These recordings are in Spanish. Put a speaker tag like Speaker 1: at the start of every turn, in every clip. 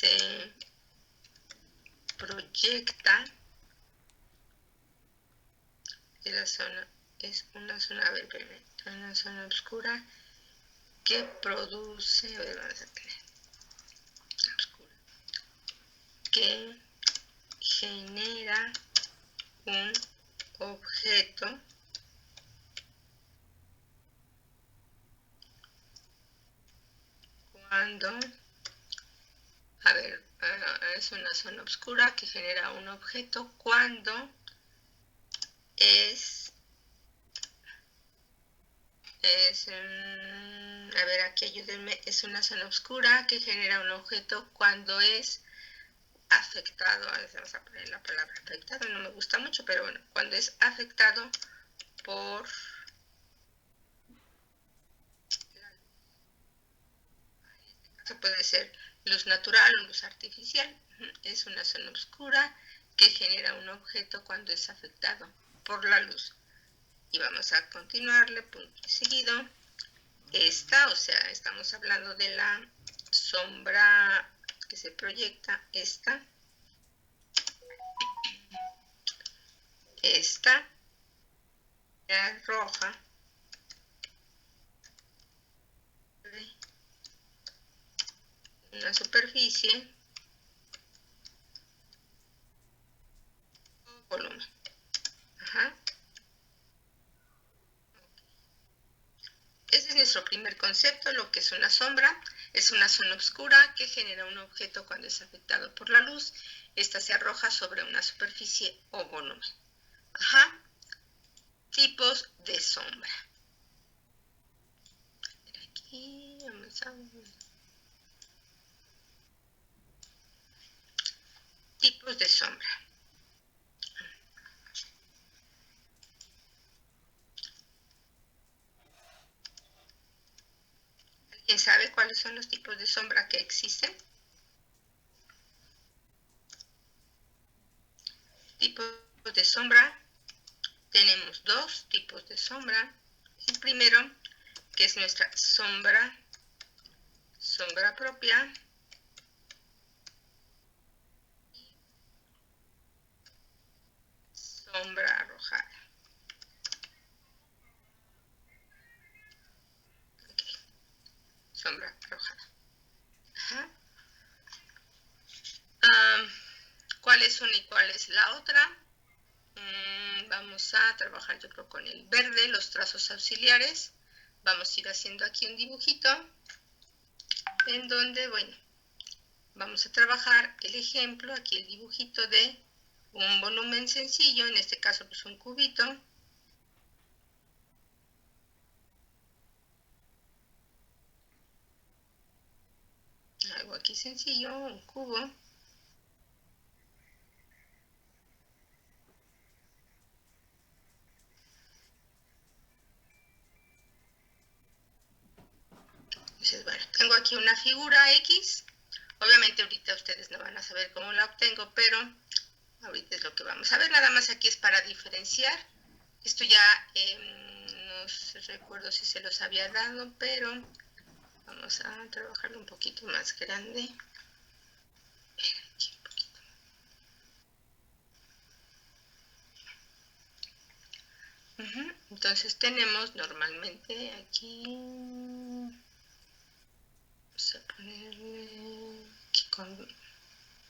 Speaker 1: se proyecta de la zona, es una zona, a ver, una zona oscura que produce, a ver, vamos a tener, oscura, que genera un objeto cuando, a ver, es una zona oscura que genera un objeto cuando a ver, aquí ayúdenme, es una zona oscura que genera un objeto cuando es afectado, vamos a poner la palabra afectado, no me gusta mucho, pero bueno, cuando es afectado por puede ser luz natural o luz artificial. Es una zona oscura que genera un objeto cuando es afectado por la luz. Y vamos a continuarle punto y seguido. Esta, o sea, estamos hablando de la sombra que se proyecta, esta la roja, una superficie o volumen. Ajá. Ese es nuestro primer concepto, lo que es una sombra. Es una zona oscura que genera un objeto cuando es afectado por la luz. Esta se arroja sobre una superficie o volumen. Ajá. Tipos de sombra. Aquí vamos a ver. Tipos de sombra. ¿Alguien sabe cuáles son los tipos de sombra que existen? Tipos de sombra. Tenemos dos tipos de sombra. El primero, que es nuestra sombra propia. Sombra arrojada. Okay. Sombra arrojada. Ajá. ¿Cuál es una y cuál es la otra? Vamos a trabajar yo creo con el verde, los trazos auxiliares. Vamos a ir haciendo aquí un dibujito en donde, bueno, vamos a trabajar el ejemplo, aquí el dibujito de un volumen sencillo, en este caso pues un cubito. Algo aquí sencillo, un cubo. Entonces, bueno, tengo aquí una figura X. Obviamente ahorita ustedes no van a saber cómo la obtengo, pero ahorita es lo que vamos a ver. Nada más aquí es para diferenciar. Esto ya no recuerdo si se los había dado, pero vamos a trabajarlo un poquito más grande. Entonces tenemos normalmente aquí, vamos a ponerle aquí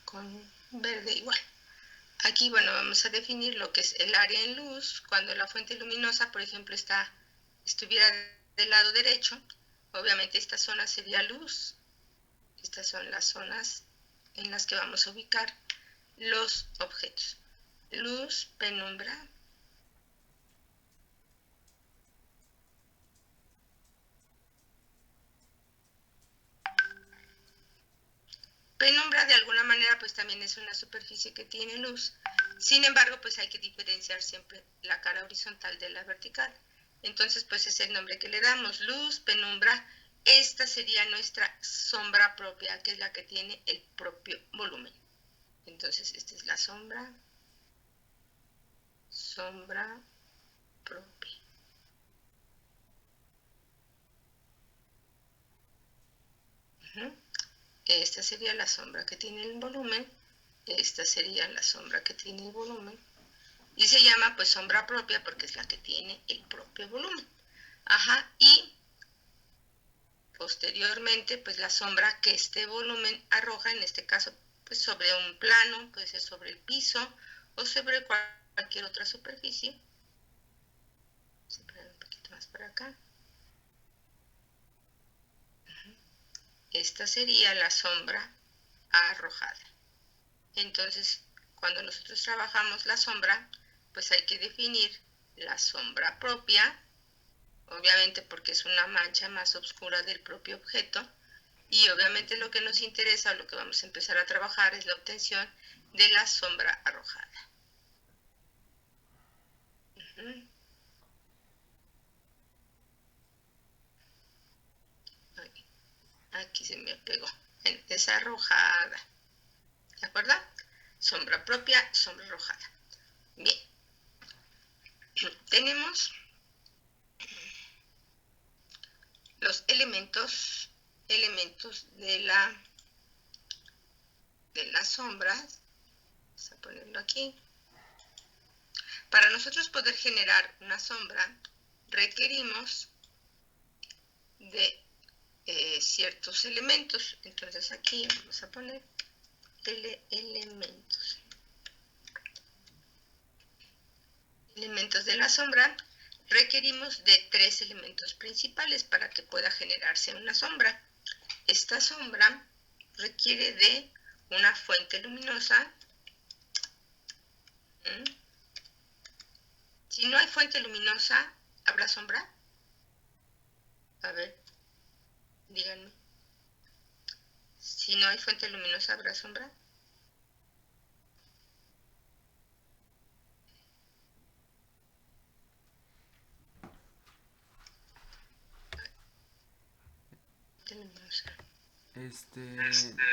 Speaker 1: con verde igual. Aquí, bueno, vamos a definir lo que es el área en luz. Cuando la fuente luminosa, por ejemplo, estuviera del lado derecho, obviamente esta zona sería luz. Estas son las zonas en las que vamos a ubicar los objetos. Luz, penumbra. Penumbra de alguna manera pues también es una superficie que tiene luz. Sin embargo, pues hay que diferenciar siempre la cara horizontal de la vertical. Entonces, pues es el nombre que le damos, luz, penumbra. Esta sería nuestra sombra propia, que es la que tiene el propio volumen. Entonces, esta es la sombra propia. esta sería la sombra que tiene el volumen, esta sería la sombra que tiene el volumen, y se llama pues sombra propia porque es la que tiene el propio volumen. Ajá, y posteriormente pues la sombra que este volumen arroja, en este caso pues sobre un plano, puede ser sobre el piso o sobre cualquier otra superficie. Vamos a poner un poquito más para acá. Esta sería la sombra arrojada. Entonces, cuando nosotros trabajamos la sombra, pues hay que definir la sombra propia, obviamente porque es una mancha más oscura del propio objeto, y obviamente lo que nos interesa, lo que vamos a empezar a trabajar es la obtención de la sombra arrojada. Aquí se me pegó. Es arrojada. ¿De acuerdo? Sombra propia, sombra arrojada. Bien. Tenemos los elementos de las sombras. Vamos a ponerlo aquí. Para nosotros poder generar una sombra, requerimos de ciertos elementos. Entonces aquí vamos a poner elementos. Elementos de la sombra. Requerimos de 3 elementos principales para que pueda generarse una sombra. Esta sombra requiere de una fuente luminosa. Si no hay fuente luminosa, ¿habrá sombra? A ver, díganme. Si no hay fuente luminosa, ¿habrá sombra?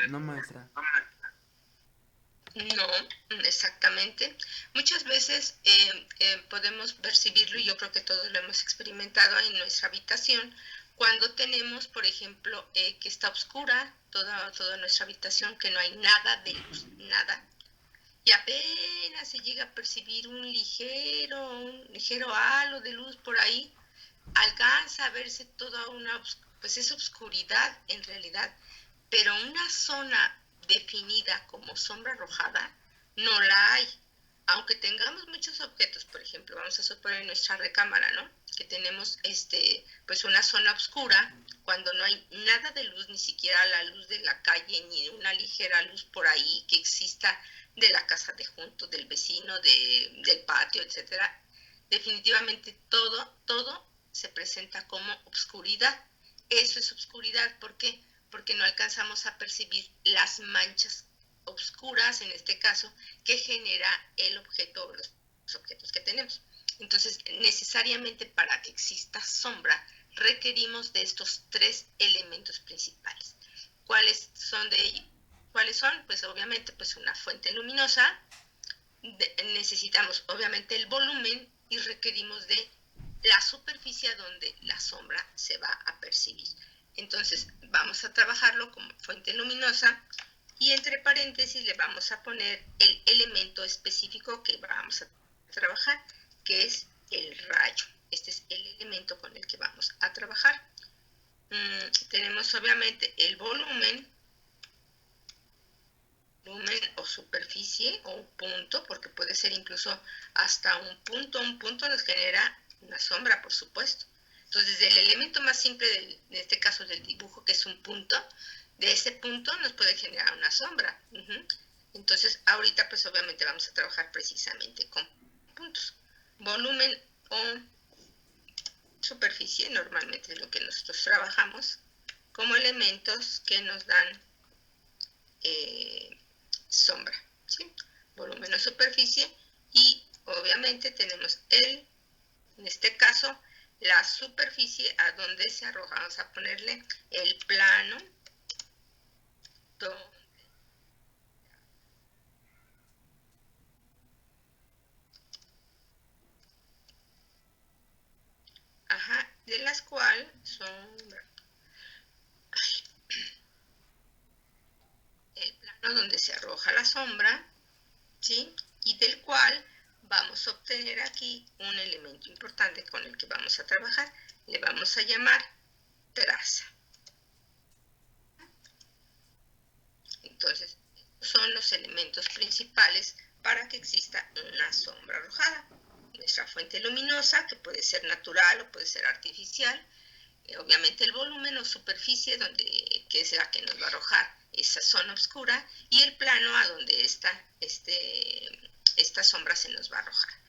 Speaker 2: No, maestra.
Speaker 1: No, exactamente. Muchas veces podemos percibirlo, y yo creo que todos lo hemos experimentado en nuestra habitación, cuando tenemos, por ejemplo, que está oscura toda nuestra habitación, que no hay nada de luz, nada, y apenas se llega a percibir un ligero halo de luz por ahí, alcanza a verse toda pues es oscuridad en realidad, pero una zona definida como sombra arrojada no la hay. Aunque tengamos muchos objetos, por ejemplo, vamos a suponer nuestra recámara, ¿no? Que tenemos pues una zona oscura, cuando no hay nada de luz, ni siquiera la luz de la calle, ni una ligera luz por ahí que exista de la casa de junto, del vecino, del patio, etcétera. Definitivamente todo se presenta como obscuridad. Eso es obscuridad, ¿por qué? Porque no alcanzamos a percibir las manchas oscuras, en este caso, que genera el objeto o los objetos que tenemos. Entonces, necesariamente para que exista sombra, requerimos de estos 3 elementos principales. ¿Cuáles son de ellos? ¿Cuáles son? Pues obviamente pues una fuente luminosa, necesitamos obviamente el volumen y requerimos de la superficie donde la sombra se va a percibir. Entonces vamos a trabajarlo como fuente luminosa y entre paréntesis le vamos a poner el elemento específico que vamos a trabajar, que es el rayo. Este es el elemento con el que vamos a trabajar. Tenemos obviamente el volumen o superficie o un punto, porque puede ser incluso hasta un punto nos genera una sombra, por supuesto. Entonces, el elemento más simple, en este caso del dibujo, que es un punto, de ese punto nos puede generar una sombra. Entonces, ahorita pues obviamente vamos a trabajar precisamente con puntos. Volumen o superficie, normalmente es lo que nosotros trabajamos, como elementos que nos dan sombra, ¿sí? Volumen o superficie, y obviamente tenemos en este caso, la superficie a donde se arroja. Vamos a ponerle el plano donde de las cuales sombra. donde se arroja la sombra, ¿sí? Y del cual vamos a obtener aquí un elemento importante con el que vamos a trabajar. Le vamos a llamar traza. Entonces, son los elementos principales para que exista una sombra arrojada. Nuestra fuente luminosa, que puede ser natural o puede ser artificial, obviamente el volumen o superficie que es la que nos va a arrojar esa zona oscura, y el plano a donde esta sombra se nos va a arrojar.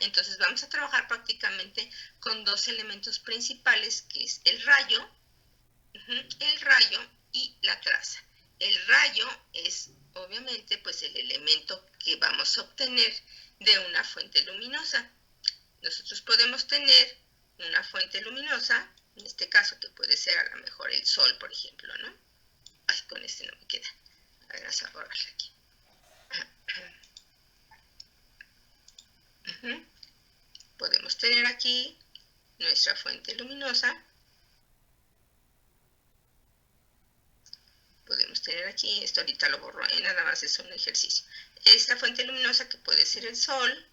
Speaker 1: Entonces vamos a trabajar prácticamente con dos elementos principales, que es el rayo y la traza. El rayo es obviamente pues el elemento que vamos a obtener de una fuente luminosa. Nosotros podemos tener una fuente luminosa, en este caso que puede ser a lo mejor el sol, por ejemplo, ¿no? Ay, con este no me queda. A ver, vamos a borrarle aquí. Podemos tener aquí nuestra fuente luminosa. Podemos tener aquí, esto ahorita lo borro, nada más es un ejercicio. Esta fuente luminosa que puede ser el sol,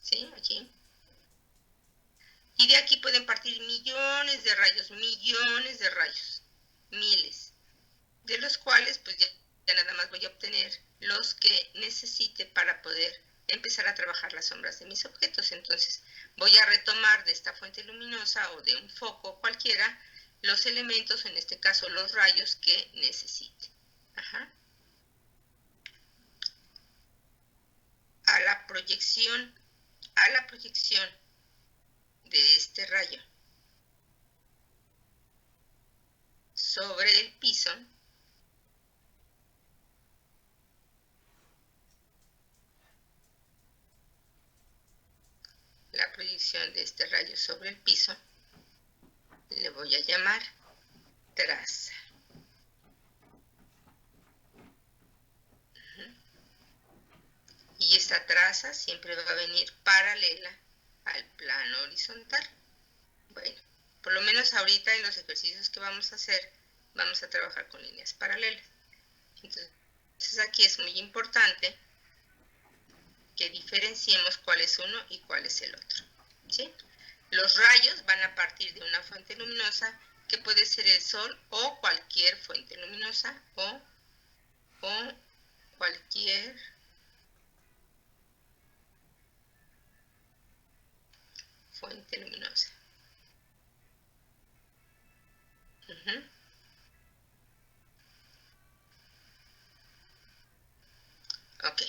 Speaker 1: ¿sí? Aquí. Y de aquí pueden partir millones de rayos, miles, de los cuales pues ya nada más voy a obtener los que necesite para poder empezar a trabajar las sombras de mis objetos. Entonces voy a retomar de esta fuente luminosa o de un foco cualquiera los elementos, en este caso los rayos que necesite. A la proyección de este rayo sobre el piso, la proyección de este rayo sobre el piso, le voy a llamar traza. Y esta traza siempre va a venir paralela al plano horizontal. Bueno, por lo menos ahorita en los ejercicios que vamos a hacer, vamos a trabajar con líneas paralelas. Entonces aquí es muy importante que diferenciemos cuál es uno y cuál es el otro, ¿sí? Los rayos van a partir de una fuente luminosa que puede ser el sol o cualquier fuente luminosa o cualquier fuente luminosa. Ok,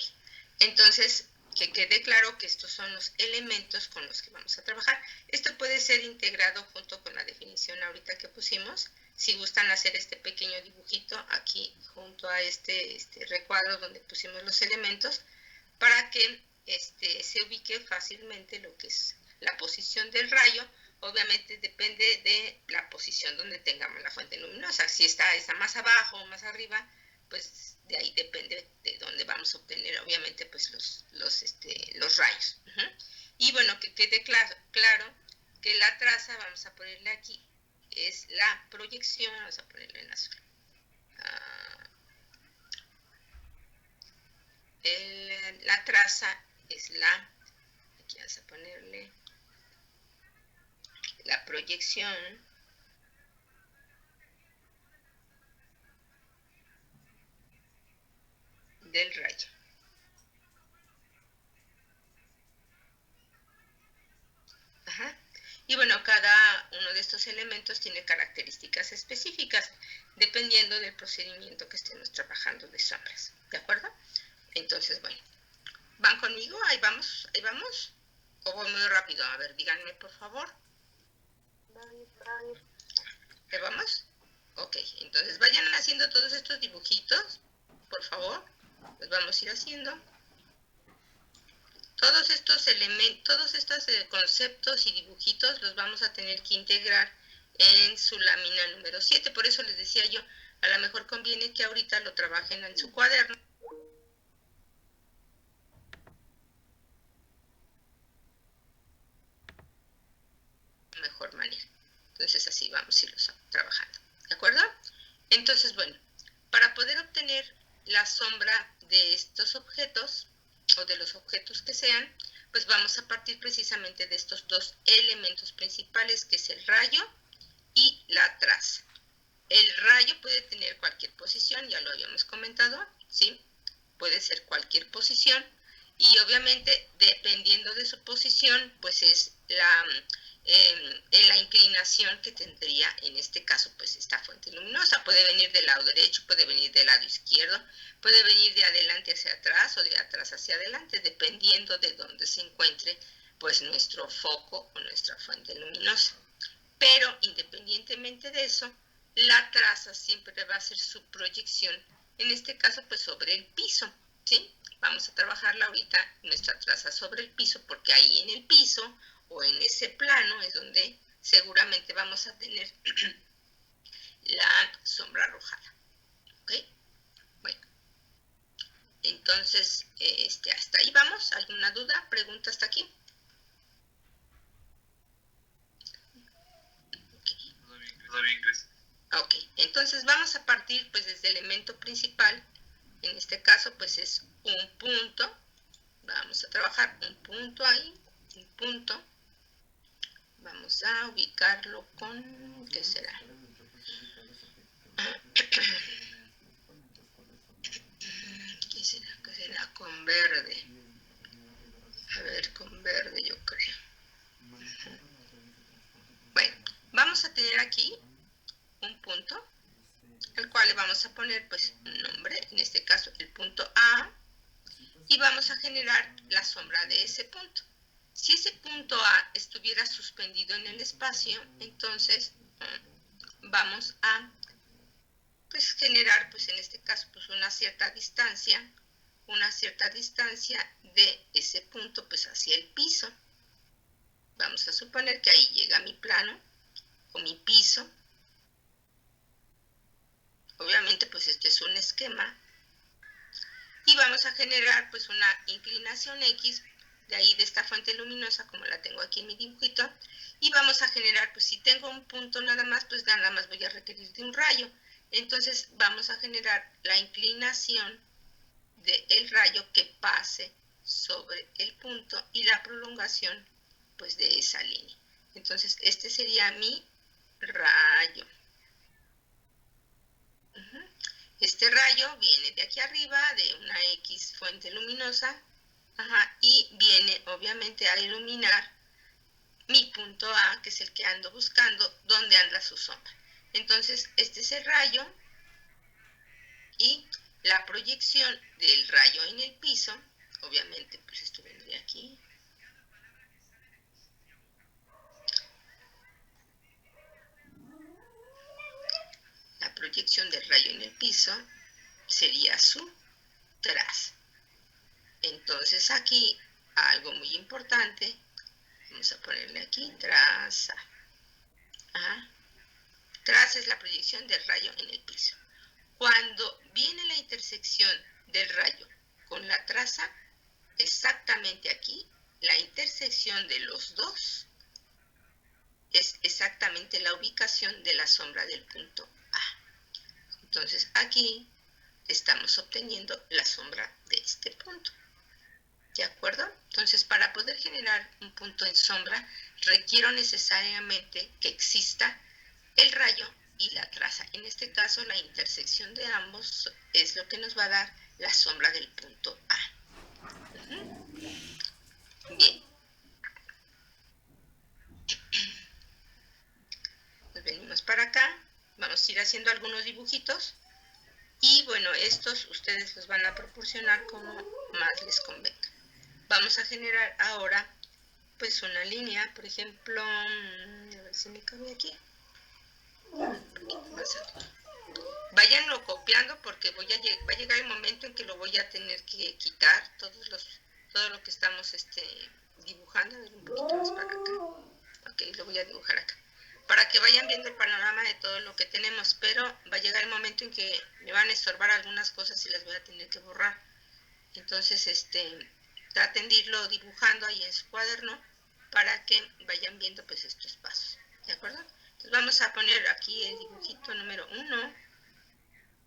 Speaker 1: entonces que quede claro que estos son los elementos con los que vamos a trabajar. Esto puede ser integrado junto con la definición ahorita que pusimos. Si gustan hacer este pequeño dibujito aquí junto a este recuadro donde pusimos los elementos, para que se ubique fácilmente lo que es la posición del rayo. Obviamente depende de la posición donde tengamos la fuente luminosa. Si está más abajo o más arriba, pues de ahí depende de dónde vamos a obtener obviamente pues los rayos. Y bueno, que quede claro que la traza, vamos a ponerle aquí, es la proyección, vamos a ponerle en azul. La traza es aquí vamos a ponerle la proyección del rayo. Y bueno, cada uno de estos elementos tiene características específicas dependiendo del procedimiento que estemos trabajando de sombras, ¿de acuerdo? Entonces, bueno, ¿van conmigo? Ahí vamos, ¿o voy muy rápido? A ver, díganme por favor. ¿Ahí vamos? Ok, entonces vayan haciendo todos estos dibujitos, por favor, los vamos a ir haciendo. Todos estos elementos, todos estos conceptos y dibujitos los vamos a tener que integrar en su lámina número 7. Por eso les decía yo, a lo mejor conviene que ahorita lo trabajen en su cuaderno. De mejor manera. Entonces así vamos a irlos trabajando. ¿De acuerdo? Entonces, bueno, para poder obtener la sombra de estos objetos o de los objetos que sean, pues vamos a partir precisamente de estos dos elementos principales, que es el rayo y la traza. El rayo puede tener cualquier posición, ya lo habíamos comentado, ¿sí? Puede ser cualquier posición y obviamente dependiendo de su posición, pues es la inclinación que tendría en este caso pues esta fuente luminosa. Puede venir del lado derecho, puede venir del lado izquierdo, puede venir de adelante hacia atrás o de atrás hacia adelante, dependiendo de dónde se encuentre pues nuestro foco o nuestra fuente luminosa. Pero independientemente de eso, la traza siempre va a ser su proyección, en este caso pues sobre el piso, ¿sí? Vamos a trabajarla ahorita, nuestra traza sobre el piso, porque ahí en el piso o en ese plano es donde seguramente vamos a tener la sombra arrojada, ¿ok? Bueno, entonces hasta ahí vamos. ¿Alguna duda, pregunta hasta aquí?
Speaker 3: Todo bien, Cris.
Speaker 1: Ok, entonces vamos a partir pues desde el elemento principal, en este caso pues es un punto, vamos a trabajar un punto ahí, un punto, vamos a ubicarlo con, ¿qué será? ¿Qué será? ¿Qué será? Con verde. A ver, con verde yo creo. Bueno, vamos a tener aquí un punto, al cual le vamos a poner pues un nombre, en este caso el punto A, y vamos a generar la sombra de ese punto. Si ese punto A estuviera suspendido en el espacio, entonces vamos a pues generar pues en este caso pues una cierta distancia de ese punto pues hacia el piso. Vamos a suponer que ahí llega mi plano o mi piso. Obviamente pues este es un esquema y vamos a generar pues una inclinación X de ahí de esta fuente luminosa como la tengo aquí en mi dibujito, y vamos a generar pues si tengo un punto nada más, pues nada más voy a requerir de un rayo. Entonces vamos a generar la inclinación del rayo que pase sobre el punto y la prolongación pues de esa línea. Entonces este sería mi rayo. Este rayo viene de aquí arriba, de una X fuente luminosa, y viene obviamente a iluminar mi punto A, que es el que ando buscando, donde anda su sombra. Entonces este es el rayo y la proyección del rayo en el piso, obviamente pues esto vendría aquí. La proyección del rayo en el piso sería su traza. Entonces aquí algo muy importante, vamos a ponerle aquí traza. Traza es la proyección del rayo en el piso. Cuando viene la intersección del rayo con la traza, exactamente aquí, la intersección de los dos es exactamente la ubicación de la sombra del punto A. Entonces aquí estamos obteniendo la sombra de este punto. ¿De acuerdo? Entonces para poder generar un punto en sombra, requiero necesariamente que exista el rayo y la traza. En este caso la intersección de ambos es lo que nos va a dar la sombra del punto A. Bien. Nos venimos para acá, vamos a ir haciendo algunos dibujitos y bueno, estos ustedes los van a proporcionar como más les convenga. Vamos a generar ahora pues una línea, por ejemplo, a ver si me cabe aquí. Váyanlo copiando porque va a llegar el momento en que lo voy a tener que quitar todo lo que estamos dibujando. A ver, un poquito más para acá. Ok, lo voy a dibujar acá. Para que vayan viendo el panorama de todo lo que tenemos, pero va a llegar el momento en que me van a estorbar algunas cosas y las voy a tener que borrar. Entonces, traten de irlo dibujando ahí en su cuaderno para que vayan viendo pues estos pasos, ¿de acuerdo? Entonces vamos a poner aquí el dibujito número 1.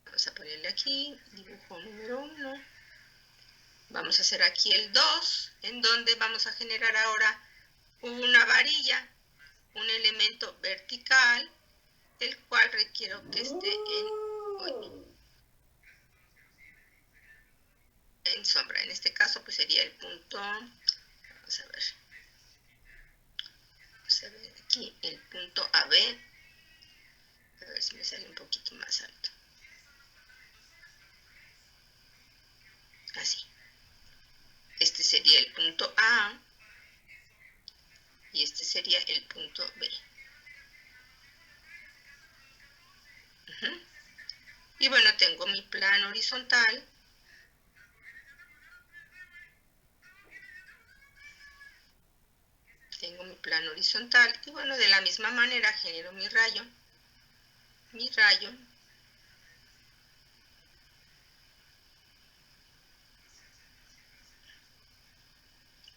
Speaker 1: Vamos a ponerle aquí, dibujo número 1. Vamos a hacer aquí el 2, en donde vamos a generar ahora una varilla, un elemento vertical, el cual requiero que esté en sombra. En este caso, pues sería el punto, vamos a ver aquí el punto AB, a ver si me sale un poquito más alto. Así. Este sería el punto A y este sería el punto B. Y bueno, tengo mi plano horizontal. Tengo mi plano horizontal y bueno, de la misma manera genero mi rayo.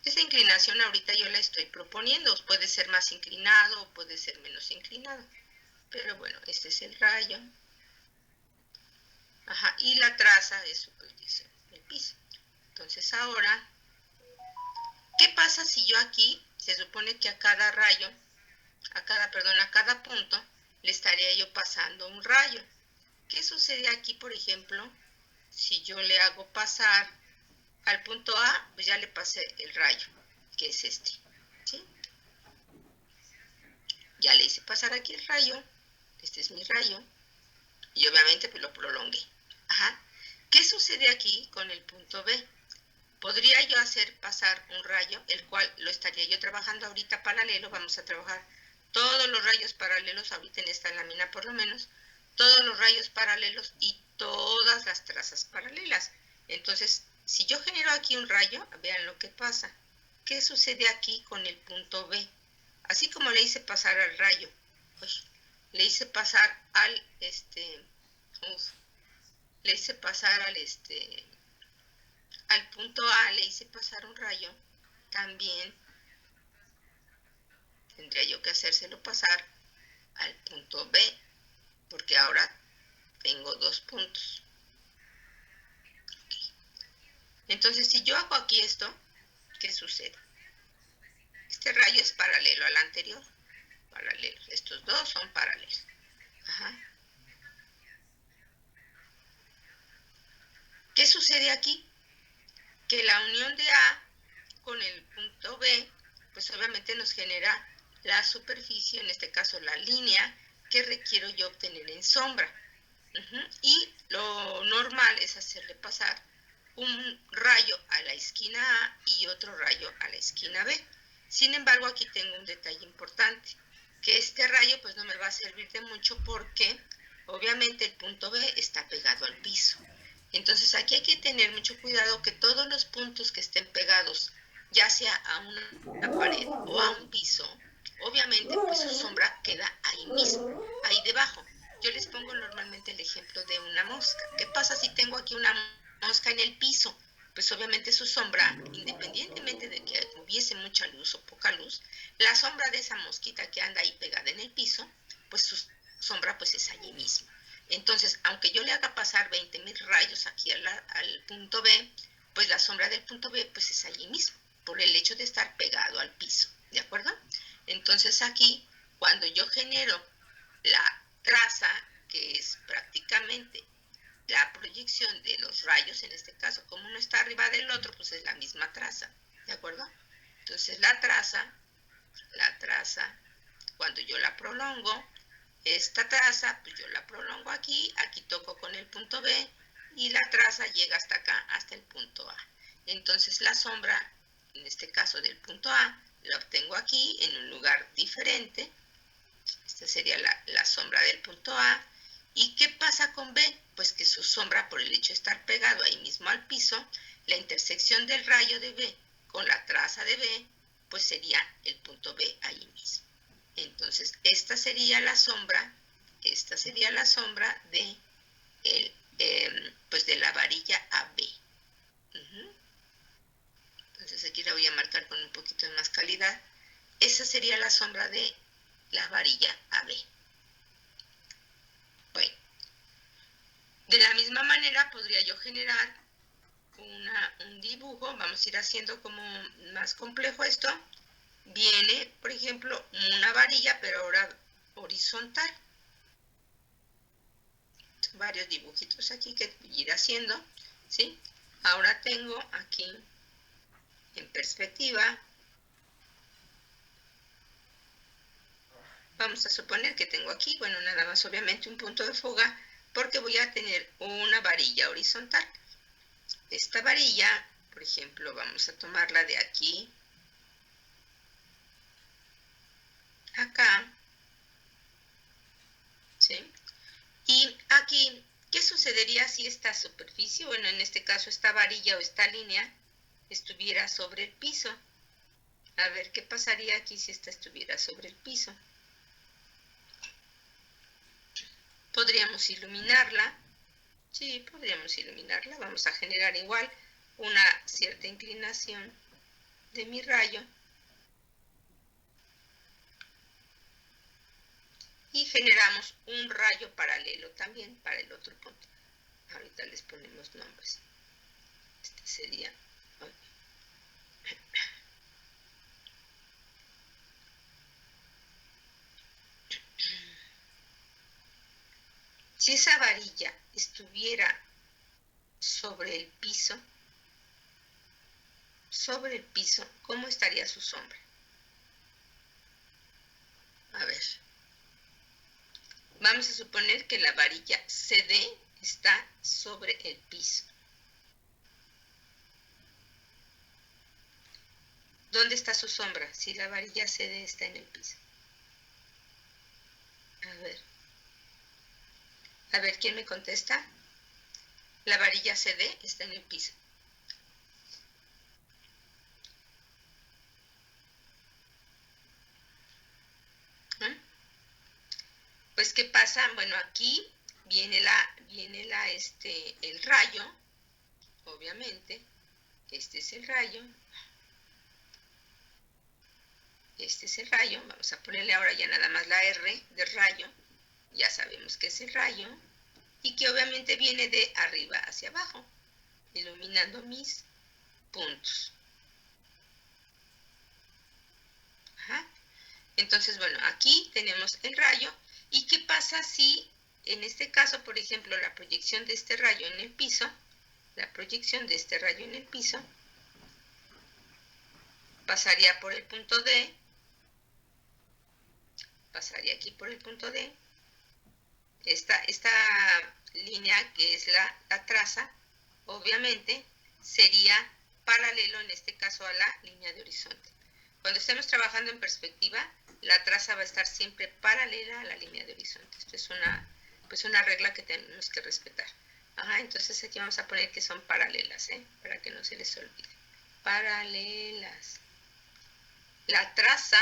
Speaker 1: Esa inclinación ahorita yo la estoy proponiendo, puede ser más inclinado o puede ser menos inclinado. Pero bueno, este es el rayo. Ajá, y la traza es el piso. Entonces ahora, ¿qué pasa si yo aquí, se supone que a cada rayo, a cada punto, le estaría yo pasando un rayo? ¿Qué sucede aquí, por ejemplo, si yo le hago pasar al punto A, pues ya le pasé el rayo, que es este, ¿sí? Ya le hice pasar aquí el rayo, este es mi rayo, y obviamente pues lo prolongué. Ajá. ¿Qué sucede aquí con el punto B? Podría yo hacer pasar un rayo, el cual lo estaría yo trabajando ahorita paralelo, vamos a trabajar todos los rayos paralelos, ahorita en esta lámina por lo menos, todos los rayos paralelos y todas las trazas paralelas. Entonces, si yo genero aquí un rayo, vean lo que pasa. ¿Qué sucede aquí con el punto B? Así como le hice pasar al rayo, le hice pasar al, le hice pasar al punto A, le hice pasar un rayo, también tendría yo que hacérselo pasar al punto B, porque ahora tengo dos puntos. Okay. Entonces, si yo hago aquí esto, ¿qué sucede? Este rayo es paralelo al anterior, paralelo. Estos dos son paralelos. Ajá. ¿Qué sucede aquí? Que la unión de A con el punto B, pues obviamente nos genera la superficie, en este caso la línea, que requiero yo obtener en sombra. Y lo normal es hacerle pasar un rayo a la esquina A y otro rayo a la esquina B. Sin embargo, aquí tengo un detalle importante, que este rayo pues no me va a servir de mucho porque obviamente el punto B está pegado al piso. Entonces aquí hay que tener mucho cuidado que todos los puntos que estén pegados, ya sea a una pared o a un piso, obviamente pues su sombra queda ahí mismo, ahí debajo. Yo les pongo normalmente el ejemplo de una mosca. ¿Qué pasa si tengo aquí una mosca en el piso? Pues obviamente su sombra, independientemente de que hubiese mucha luz o poca luz, la sombra de esa mosquita que anda ahí pegada en el piso, pues su sombra pues es allí mismo. Entonces, aunque yo le haga pasar 20,000 rayos aquí al punto B, pues la sombra del punto B pues es allí mismo, por el hecho de estar pegado al piso, ¿de acuerdo? Entonces aquí, cuando yo genero la traza, que es prácticamente la proyección de los rayos, en este caso, como uno está arriba del otro, pues es la misma traza, ¿de acuerdo? Entonces la traza, cuando yo la prolongo, esta traza, pues yo la prolongo aquí, aquí toco con el punto B y la traza llega hasta acá, hasta el punto A. Entonces la sombra, en este caso del punto A, la obtengo aquí en un lugar diferente. Esta sería la sombra del punto A. ¿Y qué pasa con B? Pues que su sombra, por el hecho de estar pegado ahí mismo al piso, la intersección del rayo de B con la traza de B, pues sería el punto B ahí mismo. Entonces, esta sería la sombra de, pues de la varilla AB. Entonces, aquí la voy a marcar con un poquito de más calidad. Esa sería la sombra de la varilla AB. Bueno, De la misma manera podría yo generar un dibujo, vamos a ir haciendo como más complejo esto. Viene, por ejemplo, una varilla, pero ahora horizontal. Varios dibujitos aquí que ir haciendo, ¿sí? Ahora tengo aquí en perspectiva. Vamos a suponer que tengo aquí, bueno, nada más obviamente un punto de fuga, porque voy a tener una varilla horizontal. Esta varilla, por ejemplo, vamos a tomarla de aquí, acá, ¿sí? Y aquí, ¿qué sucedería si esta superficie, bueno, en este caso esta varilla o esta línea, estuviera sobre el piso? A ver, ¿qué pasaría aquí si esta estuviera sobre el piso? ¿Podríamos iluminarla? Sí, podríamos iluminarla. Vamos a generar igual una cierta inclinación de mi rayo. Y generamos un rayo paralelo también para el otro punto. Ahorita les ponemos nombres. Este sería... Si esa varilla estuviera sobre el piso, ¿cómo estaría su sombra? A ver. Vamos a suponer que la varilla CD está sobre el piso. ¿Dónde está su sombra si la varilla CD está en el piso? A ver, ¿quién me contesta? La varilla CD está en el piso. Pues, ¿qué pasa? Bueno, aquí viene el rayo, obviamente. Este es el rayo. Este es el rayo. Vamos a ponerle ahora ya nada más la R de rayo. Ya sabemos que es el rayo. Y que obviamente viene de arriba hacia abajo, iluminando mis puntos. Ajá. Entonces, bueno, aquí tenemos el rayo. ¿Y qué pasa si, en este caso, por ejemplo, la proyección de este rayo en el piso, pasaría por el punto D, pasaría aquí por el punto D, esta línea que es la traza, obviamente sería paralelo en este caso a la línea de horizonte. Cuando estemos trabajando en perspectiva, la traza va a estar siempre paralela a la línea de horizonte. Esto es una regla que tenemos que respetar. Ajá, entonces aquí vamos a poner que son paralelas, para que no se les olvide. Paralelas. La traza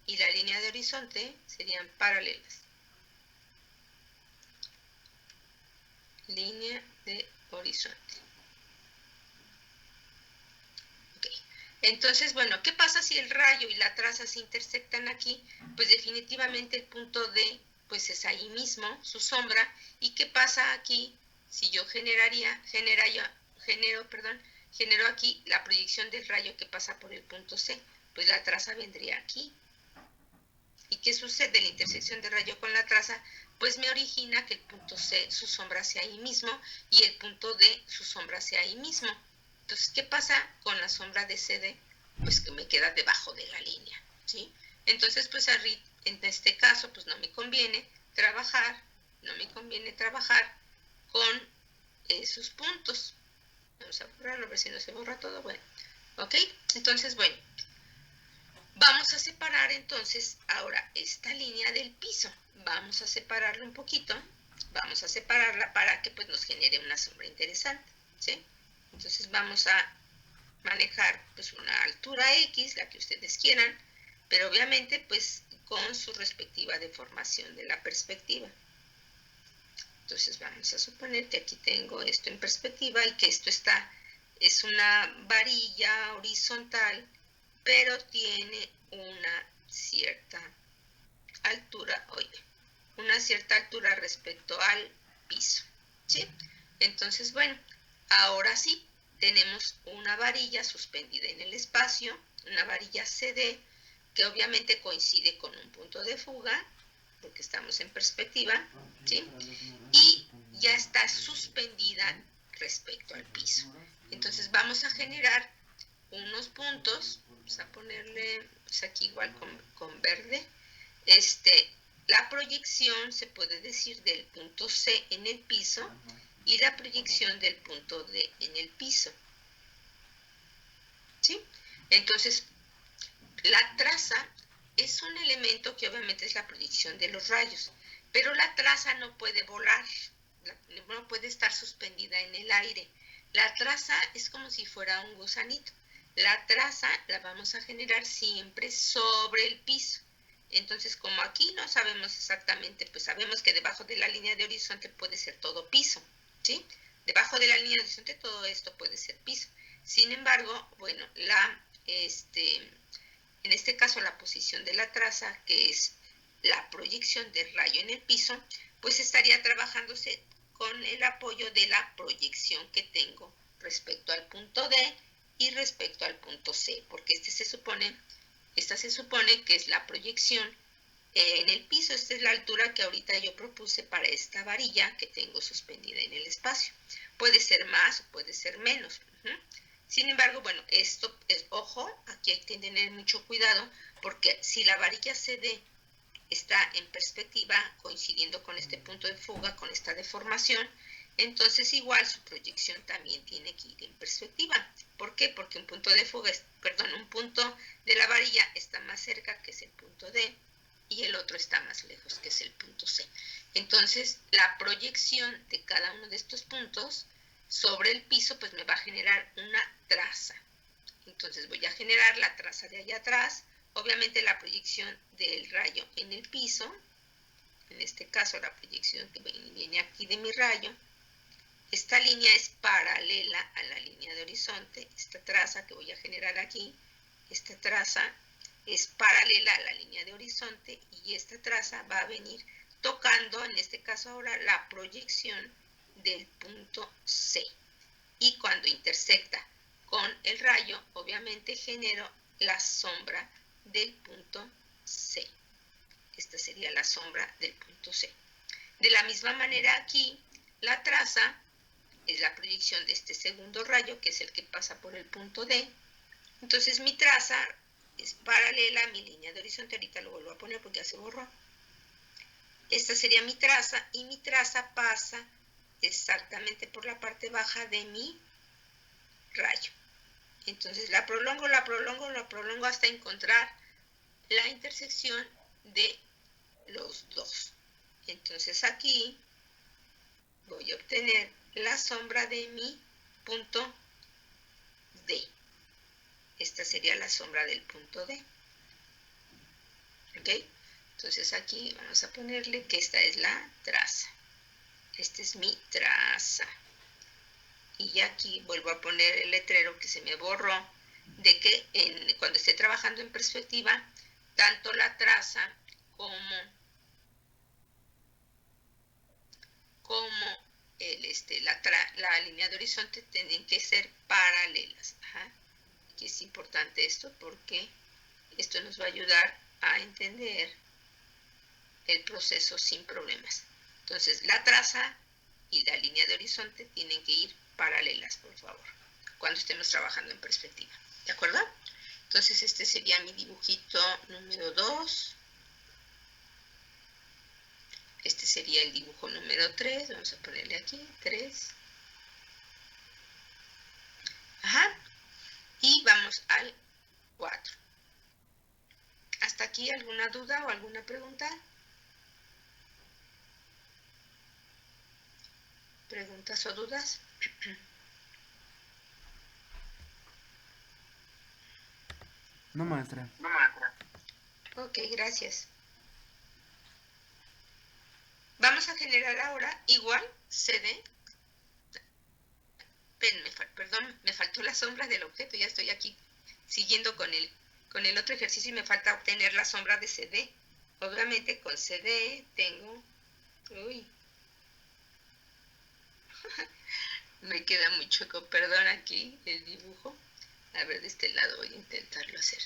Speaker 1: y la línea de horizonte serían paralelas. Línea de horizonte. Okay. Entonces, bueno, ¿qué pasa si el rayo y la traza se intersectan aquí? Pues definitivamente el punto D, pues es ahí mismo, su sombra. ¿Y qué pasa aquí si yo genero aquí la proyección del rayo que pasa por el punto C? Pues la traza vendría aquí. ¿Y qué sucede? La intersección de rayo con la traza, pues me origina que el punto C, su sombra sea ahí mismo, y el punto D, su sombra sea ahí mismo. Entonces, ¿qué pasa con la sombra de CD? Pues que me queda debajo de la línea, ¿sí? Entonces, pues en este caso, pues no me conviene trabajar con esos puntos. Vamos a borrarlo, a ver si no se borra todo. Bueno, ¿ok? Entonces, bueno, vamos a separar entonces ahora esta línea del piso. Vamos a separarla un poquito. Vamos a separarla para que pues nos genere una sombra interesante, ¿sí? Entonces vamos a manejar pues una altura X, la que ustedes quieran, pero obviamente pues con su respectiva deformación de la perspectiva. Entonces vamos a suponer que aquí tengo esto en perspectiva y que esto es una varilla horizontal, pero tiene una cierta altura, respecto al piso, ¿sí? Entonces, bueno, ahora sí, tenemos una varilla suspendida en el espacio, una varilla CD, que obviamente coincide con un punto de fuga, porque estamos en perspectiva, ¿sí? Y ya está suspendida respecto al piso. Entonces vamos a generar unos puntos, vamos a ponerle pues aquí igual con verde, la proyección se puede decir del punto C en el piso y la proyección del punto D en el piso, ¿sí? Entonces, la traza es un elemento que obviamente es la proyección de los rayos, pero la traza no puede volar, no puede estar suspendida en el aire. La traza es como si fuera un gusanito. La traza la vamos a generar siempre sobre el piso. Entonces, como aquí no sabemos exactamente, pues sabemos que debajo de la línea de horizonte puede ser todo piso, ¿sí? Debajo de la línea de horizonte todo esto puede ser piso. Sin embargo, bueno, en este caso la posición de la traza, que es la proyección del rayo en el piso, pues estaría trabajándose con el apoyo de la proyección que tengo respecto al punto D y respecto al punto C, porque esta se supone que es la proyección en el piso. Esta es la altura que ahorita yo propuse para esta varilla que tengo suspendida en el espacio. Puede ser más o puede ser menos. Sin embargo, bueno, esto es, ojo, aquí hay que tener mucho cuidado, porque si la varilla CD está en perspectiva, coincidiendo con este punto de fuga, con esta deformación, entonces igual su proyección también tiene que ir en perspectiva. ¿Por qué? Porque un punto de fuga, un punto de la varilla está más cerca, que es el punto D, y el otro está más lejos, que es el punto C. Entonces, la proyección de cada uno de estos puntos sobre el piso, pues me va a generar una traza. Entonces voy a generar la traza de allá atrás, obviamente la proyección del rayo en el piso, en este caso la proyección que viene aquí de mi rayo. Esta línea es paralela a la línea de horizonte, esta traza que voy a generar aquí, esta traza es paralela a la línea de horizonte y esta traza va a venir tocando, en este caso ahora, la proyección del punto C. Y cuando intersecta con el rayo, obviamente genero la sombra del punto C. Esta sería la sombra del punto C. De la misma manera aquí, la traza es la proyección de este segundo rayo, que es el que pasa por el punto D. Entonces mi traza es paralela a mi línea de horizonte. Ahorita lo vuelvo a poner porque ya se borró. Esta sería mi traza y mi traza pasa exactamente por la parte baja de mi rayo. Entonces la prolongo hasta encontrar la intersección de los dos. Entonces aquí voy a obtener la sombra de mi punto D. Esta sería la sombra del punto D. ¿Ok? Entonces aquí vamos a ponerle que esta es la traza. Esta es mi traza. Y ya aquí vuelvo a poner el letrero que se me borró, de que cuando esté trabajando en perspectiva, tanto la traza como la línea de horizonte tienen que ser paralelas. Aquí es importante esto porque esto nos va a ayudar a entender el proceso sin problemas. Entonces, la traza y la línea de horizonte tienen que ir paralelas, por favor, cuando estemos trabajando en perspectiva. ¿De acuerdo? Entonces, este sería mi dibujito número 2. Este sería el dibujo número 3. Vamos a ponerle aquí 3. Y vamos al 4. ¿Hasta aquí alguna duda o alguna pregunta? ¿Preguntas o dudas?
Speaker 2: No, maestra.
Speaker 1: Ok, gracias. Vamos a generar ahora igual CD. Perdón, me faltó la sombra del objeto. Ya estoy aquí siguiendo con el otro ejercicio y me falta obtener la sombra de CD. Obviamente con CD tengo... Me queda muy chueco, perdón, aquí el dibujo. A ver, de este lado voy a intentarlo hacer.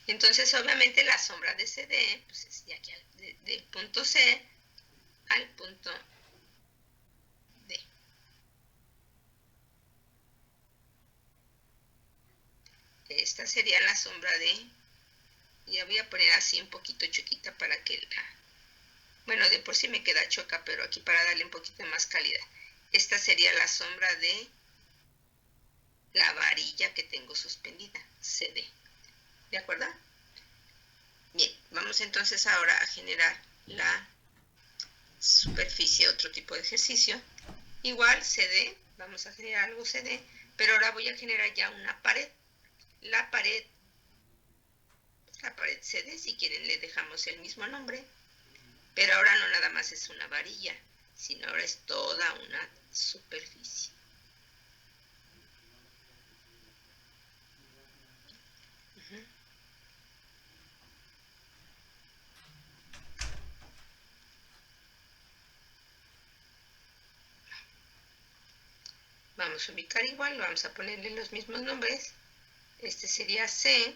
Speaker 1: Entonces, obviamente, la sombra de CD, pues es de aquí, del punto C al punto D. Esta sería la sombra de... Ya voy a poner así un poquito chiquita para que la... Bueno, de por sí me queda choca, pero aquí para darle un poquito más calidad. Esta sería la sombra de la varilla que tengo suspendida, CD. ¿De acuerdo? Bien, vamos entonces ahora a generar la superficie, otro tipo de ejercicio. Igual CD, vamos a generar algo CD, pero ahora voy a generar ya una pared. La pared CD, si quieren le dejamos el mismo nombre, pero ahora no nada más es una varilla, sino ahora es toda una superficie. Vamos a ubicar igual, vamos a ponerle los mismos nombres. Este sería C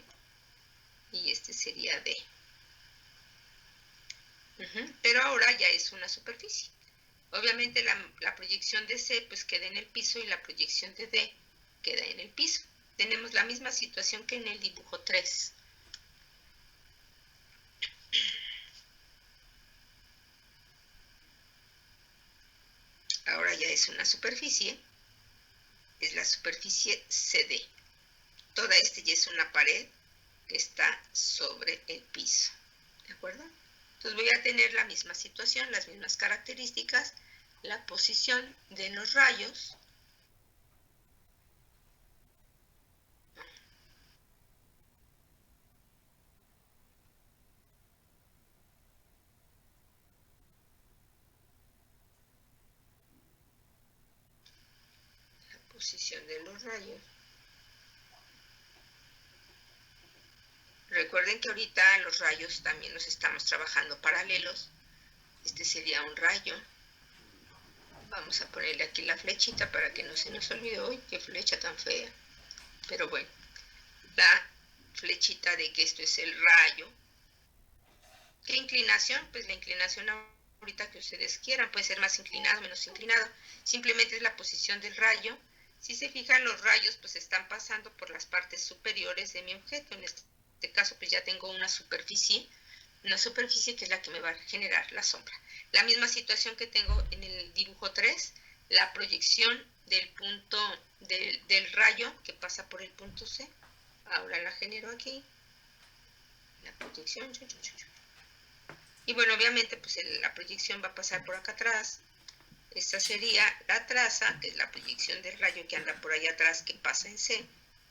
Speaker 1: y este sería D. Pero ahora ya es una superficie. Obviamente la proyección de C pues queda en el piso y la proyección de D queda en el piso. Tenemos la misma situación que en el dibujo 3. Ahora ya es una superficie. Es la superficie CD. Toda esta ya es una pared que está sobre el piso. ¿De acuerdo? Entonces voy a tener la misma situación, las mismas características, la posición de los rayos. La posición de los rayos. Recuerden que ahorita los rayos también los estamos trabajando paralelos. Este sería un rayo. Vamos a ponerle aquí la flechita para que no se nos olvide. ¡Uy, qué flecha tan fea! Pero bueno, la flechita de que esto es el rayo. ¿Qué inclinación? Pues la inclinación ahorita que ustedes quieran. Puede ser más inclinado, menos inclinado. Simplemente es la posición del rayo. Si se fijan, los rayos pues están pasando por las partes superiores de mi objeto. En este caso pues ya tengo una superficie que es la que me va a generar la sombra. La misma situación que tengo en el dibujo 3, la proyección del punto del rayo que pasa por el punto C. Ahora la genero aquí. La proyección. Y bueno, obviamente pues la proyección va a pasar por acá atrás. Esta sería la traza, que es la proyección del rayo que anda por allá atrás que pasa en C.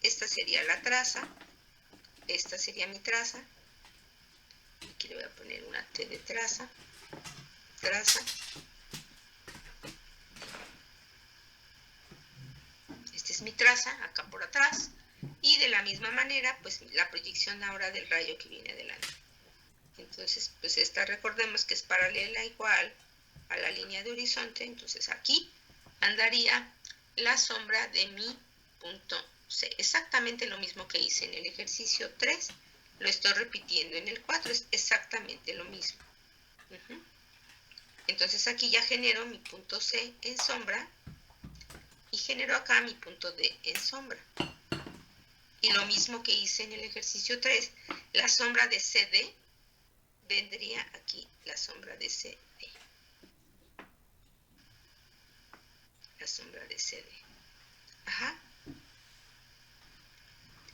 Speaker 1: Esta sería la traza. Esta sería mi traza. Aquí le voy a poner una T de traza. Traza. Esta es mi traza, acá por atrás. Y de la misma manera, pues la proyección ahora del rayo que viene adelante. Entonces, pues esta recordemos que es paralela igual a la línea de horizonte. Entonces aquí andaría la sombra de mi punto C. Exactamente lo mismo que hice en el ejercicio 3. Lo estoy repitiendo en el 4. Es exactamente lo mismo. Entonces aquí ya genero mi punto C en sombra y genero acá mi punto D en sombra. Y lo mismo que hice en el ejercicio 3, la sombra de CD vendría aquí, la sombra de CD. La sombra de CD. Ajá.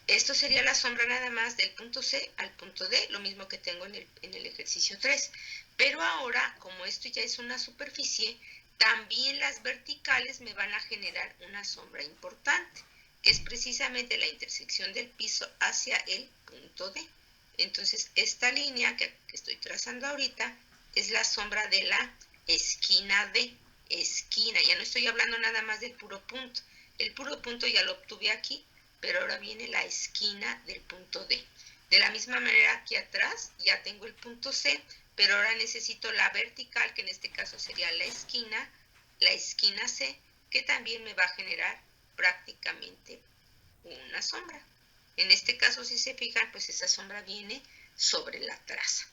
Speaker 1: Esto sería la sombra nada más del punto C al punto D, lo mismo que tengo en el ejercicio 3. Pero ahora, como esto ya es una superficie, también las verticales me van a generar una sombra importante, que es precisamente la intersección del piso hacia el punto D. Entonces, esta línea que estoy trazando ahorita es la sombra de la esquina D. Esquina, ya no estoy hablando nada más del puro punto. El puro punto ya lo obtuve aquí, pero ahora viene la esquina del punto D. De la misma manera aquí atrás ya tengo el punto C, pero ahora necesito la vertical, que en este caso sería la esquina C, que también me va a generar prácticamente una sombra. En este caso, si se fijan, pues esa sombra viene sobre la traza.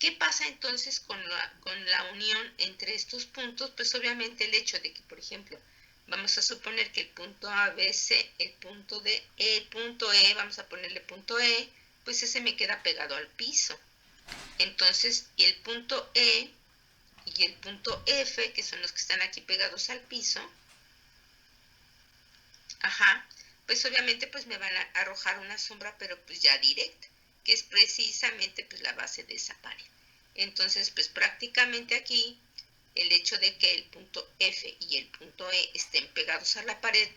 Speaker 1: ¿Qué pasa entonces con la unión entre estos puntos? Pues obviamente el hecho de que, por ejemplo, vamos a suponer que el punto ABC, el punto D, el punto E, vamos a ponerle punto E, pues ese me queda pegado al piso. Entonces, el punto E y el punto F, que son los que están aquí pegados al piso, pues obviamente pues me van a arrojar una sombra, pero pues ya directa, que es precisamente pues la base de esa pared. Entonces, pues prácticamente aquí, el hecho de que el punto F y el punto E estén pegados a la pared,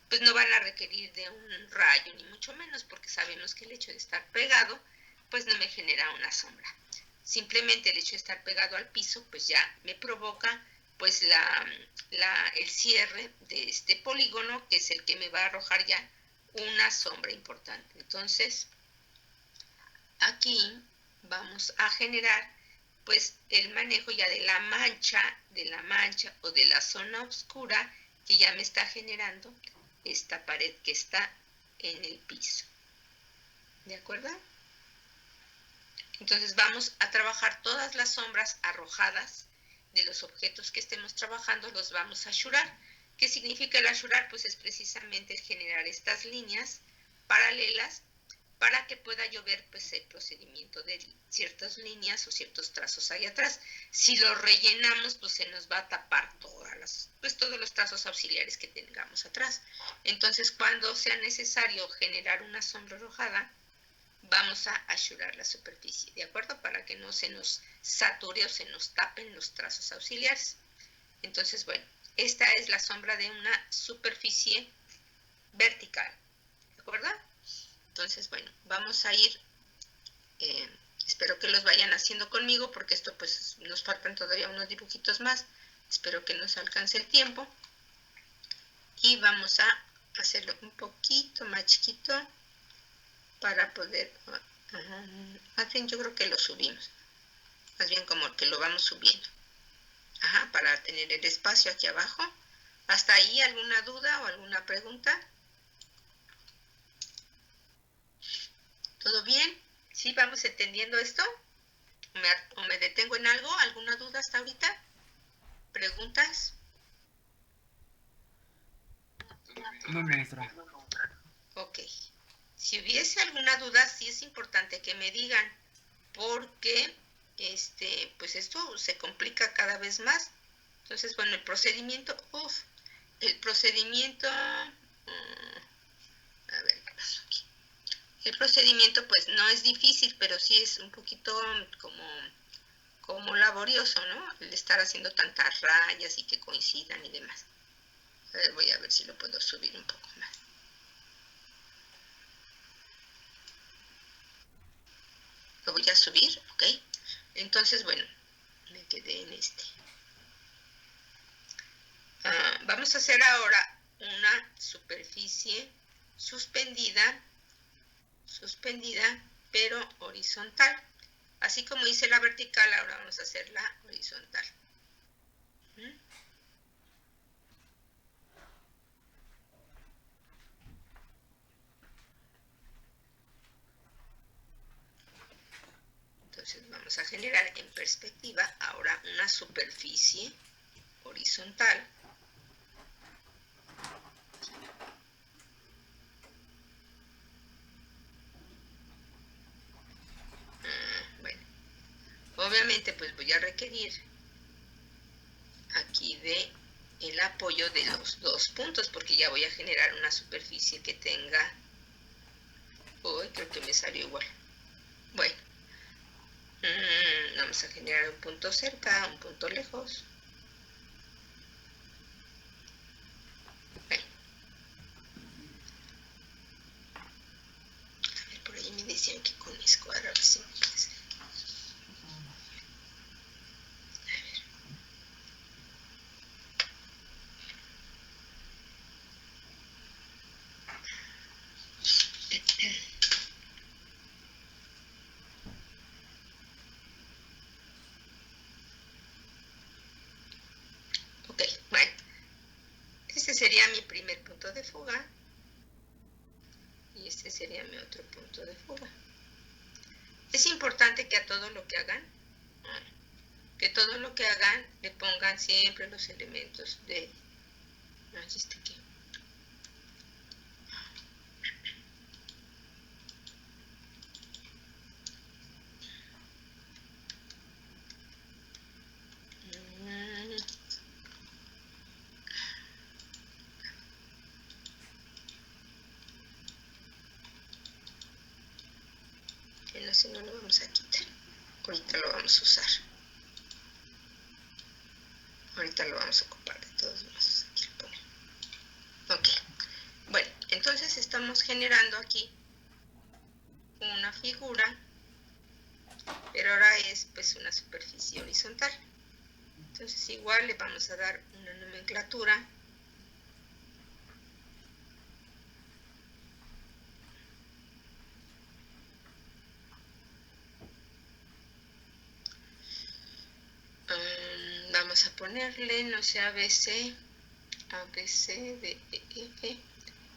Speaker 1: pues no van a requerir de un rayo, ni mucho menos, porque sabemos que el hecho de estar pegado, pues no me genera una sombra. Simplemente el hecho de estar pegado al piso, pues ya me provoca pues el cierre de este polígono, que es el que me va a arrojar ya una sombra importante. Entonces, aquí vamos a generar pues el manejo ya de la mancha o de la zona oscura que ya me está generando esta pared que está en el piso. ¿De acuerdo? Entonces vamos a trabajar todas las sombras arrojadas de los objetos que estemos trabajando, los vamos a ashurar. ¿Qué significa el ashurar? Pues es precisamente el generar estas líneas paralelas para que pueda yo ver pues el procedimiento de ciertas líneas o ciertos trazos ahí atrás. Si lo rellenamos, pues se nos va a tapar todos los trazos auxiliares que tengamos atrás. Entonces, cuando sea necesario generar una sombra arrojada, vamos a ashurar la superficie, ¿de acuerdo? Para que no se nos sature o se nos tapen los trazos auxiliares. Entonces, bueno, esta es la sombra de una superficie vertical, ¿de acuerdo? Entonces, bueno, vamos a ir, espero que los vayan haciendo conmigo, porque esto pues nos faltan todavía unos dibujitos más. Espero que nos alcance el tiempo. Y vamos a hacerlo un poquito más chiquito para poder, más bien yo creo que lo subimos, más bien como que lo vamos subiendo, para tener el espacio aquí abajo. ¿Hasta ahí alguna duda o alguna pregunta? ¿Todo bien? ¿Sí vamos entendiendo esto? ¿O me detengo en algo? ¿Alguna duda hasta ahorita? ¿Preguntas?
Speaker 2: No, maestra.
Speaker 1: Ok. Si hubiese alguna duda, sí es importante que me digan, porque pues esto se complica cada vez más. Entonces, bueno, el procedimiento, a ver qué pasó aquí. El procedimiento pues no es difícil, pero sí es un poquito como laborioso, ¿no? El estar haciendo tantas rayas y que coincidan y demás. A ver, voy a ver si lo puedo subir un poco más. Lo voy a subir, ¿ok? Entonces, bueno, me quedé en este. Vamos a hacer ahora una superficie suspendida, pero horizontal. Así como hice la vertical, ahora vamos a hacer la horizontal. Entonces vamos a generar en perspectiva ahora una superficie horizontal. Bueno, obviamente pues voy a requerir aquí de el apoyo de los dos puntos, porque ya voy a generar una superficie que tenga, creo que me salió igual. Bueno, vamos a generar un punto cerca, un punto lejos. Bueno, a ver, por ahí me decían que con escuadra, a ver si me puede ser. sería mi primer punto de fuga. Y este sería mi otro punto de fuga. Es importante que a todo lo que hagan, le pongan siempre los elementos de... Si no lo vamos a quitar, ahorita lo vamos a usar, ahorita lo vamos a ocupar de todos modos. Aquí lo pongo. Ok, bueno, entonces estamos generando aquí una figura, pero ahora es pues una superficie horizontal. Entonces igual le vamos a dar una nomenclatura. Vamos a ponerle, no sé, ABC, D, E, F.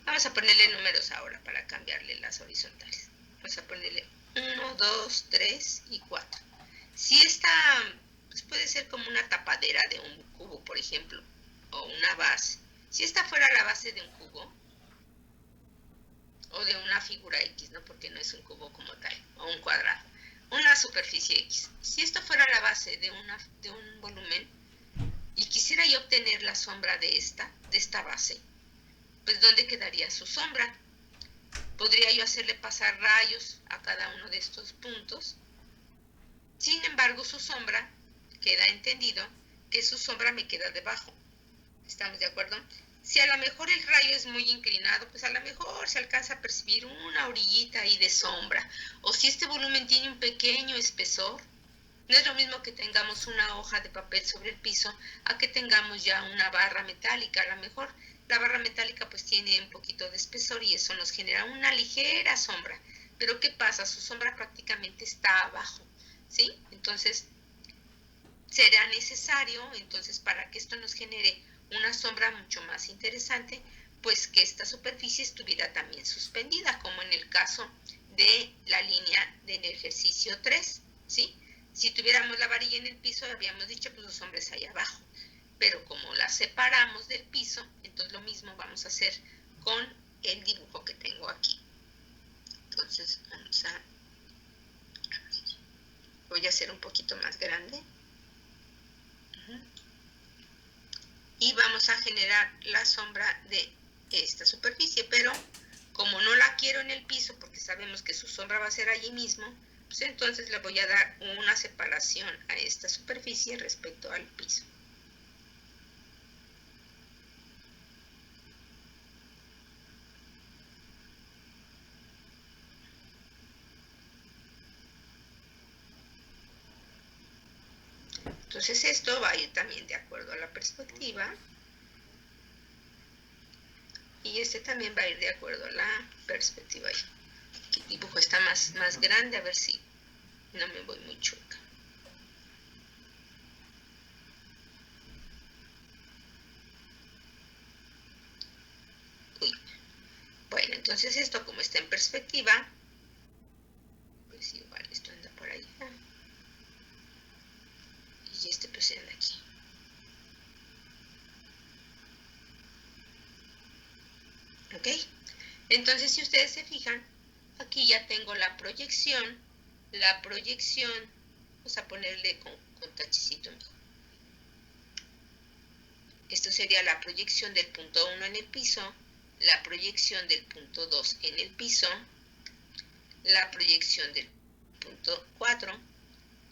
Speaker 1: Vamos a ponerle números ahora para cambiarle las horizontales. Vamos a ponerle 1, 2, 3 y 4. Si esta pues puede ser como una tapadera de un cubo, por ejemplo, o una base. Si esta fuera la base de un cubo, o de una figura X, ¿no? Porque no es un cubo como tal, o un cuadrado. Una superficie X. Si esto fuera la base de un volumen, y quisiera yo obtener la sombra de esta base, pues ¿dónde quedaría su sombra? Podría yo hacerle pasar rayos a cada uno de estos puntos. Sin embargo, su sombra, queda entendido que su sombra me queda debajo. ¿Estamos de acuerdo? Si a lo mejor el rayo es muy inclinado, pues a lo mejor se alcanza a percibir una orillita ahí de sombra. O si este volumen tiene un pequeño espesor, no es lo mismo que tengamos una hoja de papel sobre el piso a que tengamos ya una barra metálica. A lo mejor la barra metálica pues tiene un poquito de espesor y eso nos genera una ligera sombra. Pero ¿qué pasa? Su sombra prácticamente está abajo, ¿sí? Entonces, será necesario, entonces, para que esto nos genere una sombra mucho más interesante, pues que esta superficie estuviera también suspendida, como en el caso de la línea del ejercicio 3, ¿sí? Si tuviéramos la varilla en el piso, habíamos dicho, pues los hombres ahí abajo. Pero como la separamos del piso, entonces lo mismo vamos a hacer con el dibujo que tengo aquí. Entonces, voy a hacer un poquito más grande. Y vamos a generar la sombra de esta superficie, pero como no la quiero en el piso, porque sabemos que su sombra va a ser allí mismo, pues entonces le voy a dar una separación a esta superficie respecto al piso. Entonces esto va a ir también de acuerdo a la perspectiva. Y este también va a ir de acuerdo a la perspectiva. El dibujo está más grande, a ver si no me voy muy chueca. Bueno, entonces esto como está en perspectiva, pues igual esto anda por allá. Y este pues anda aquí. ¿Ok? Entonces si ustedes se fijan, aquí ya tengo la proyección, vamos a ponerle con tachicito. Esto sería la proyección del punto 1 en el piso, la proyección del punto 2 en el piso, la proyección del punto 4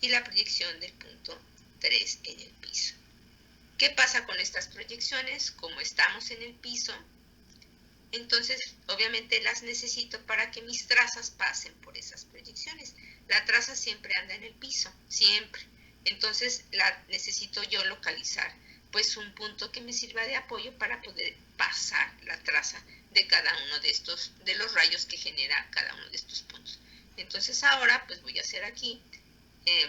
Speaker 1: y la proyección del punto 3 en el piso. ¿Qué pasa con estas proyecciones? Como estamos en el piso, entonces obviamente las necesito para que mis trazas pasen por esas proyecciones. La traza siempre anda en el piso, siempre. Entonces la necesito yo localizar, pues un punto que me sirva de apoyo para poder pasar la traza de cada uno de los rayos que genera cada uno de estos puntos. Entonces ahora pues voy a hacer aquí,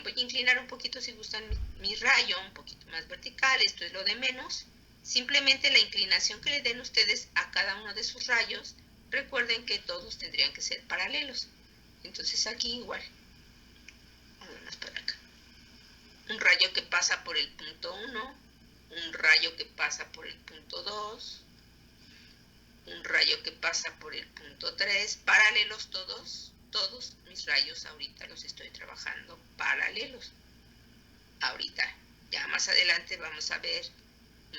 Speaker 1: voy a inclinar un poquito si gustan mi rayo, un poquito más vertical, esto es lo de menos, Simplemente la inclinación que le den ustedes a cada uno de sus rayos, recuerden que todos tendrían que ser paralelos. Entonces aquí igual. Vamos para acá. Un rayo que pasa por el punto 1, un rayo que pasa por el punto 2, un rayo que pasa por el punto 3, paralelos todos mis rayos ahorita los estoy trabajando paralelos. Ahorita, ya más adelante vamos a ver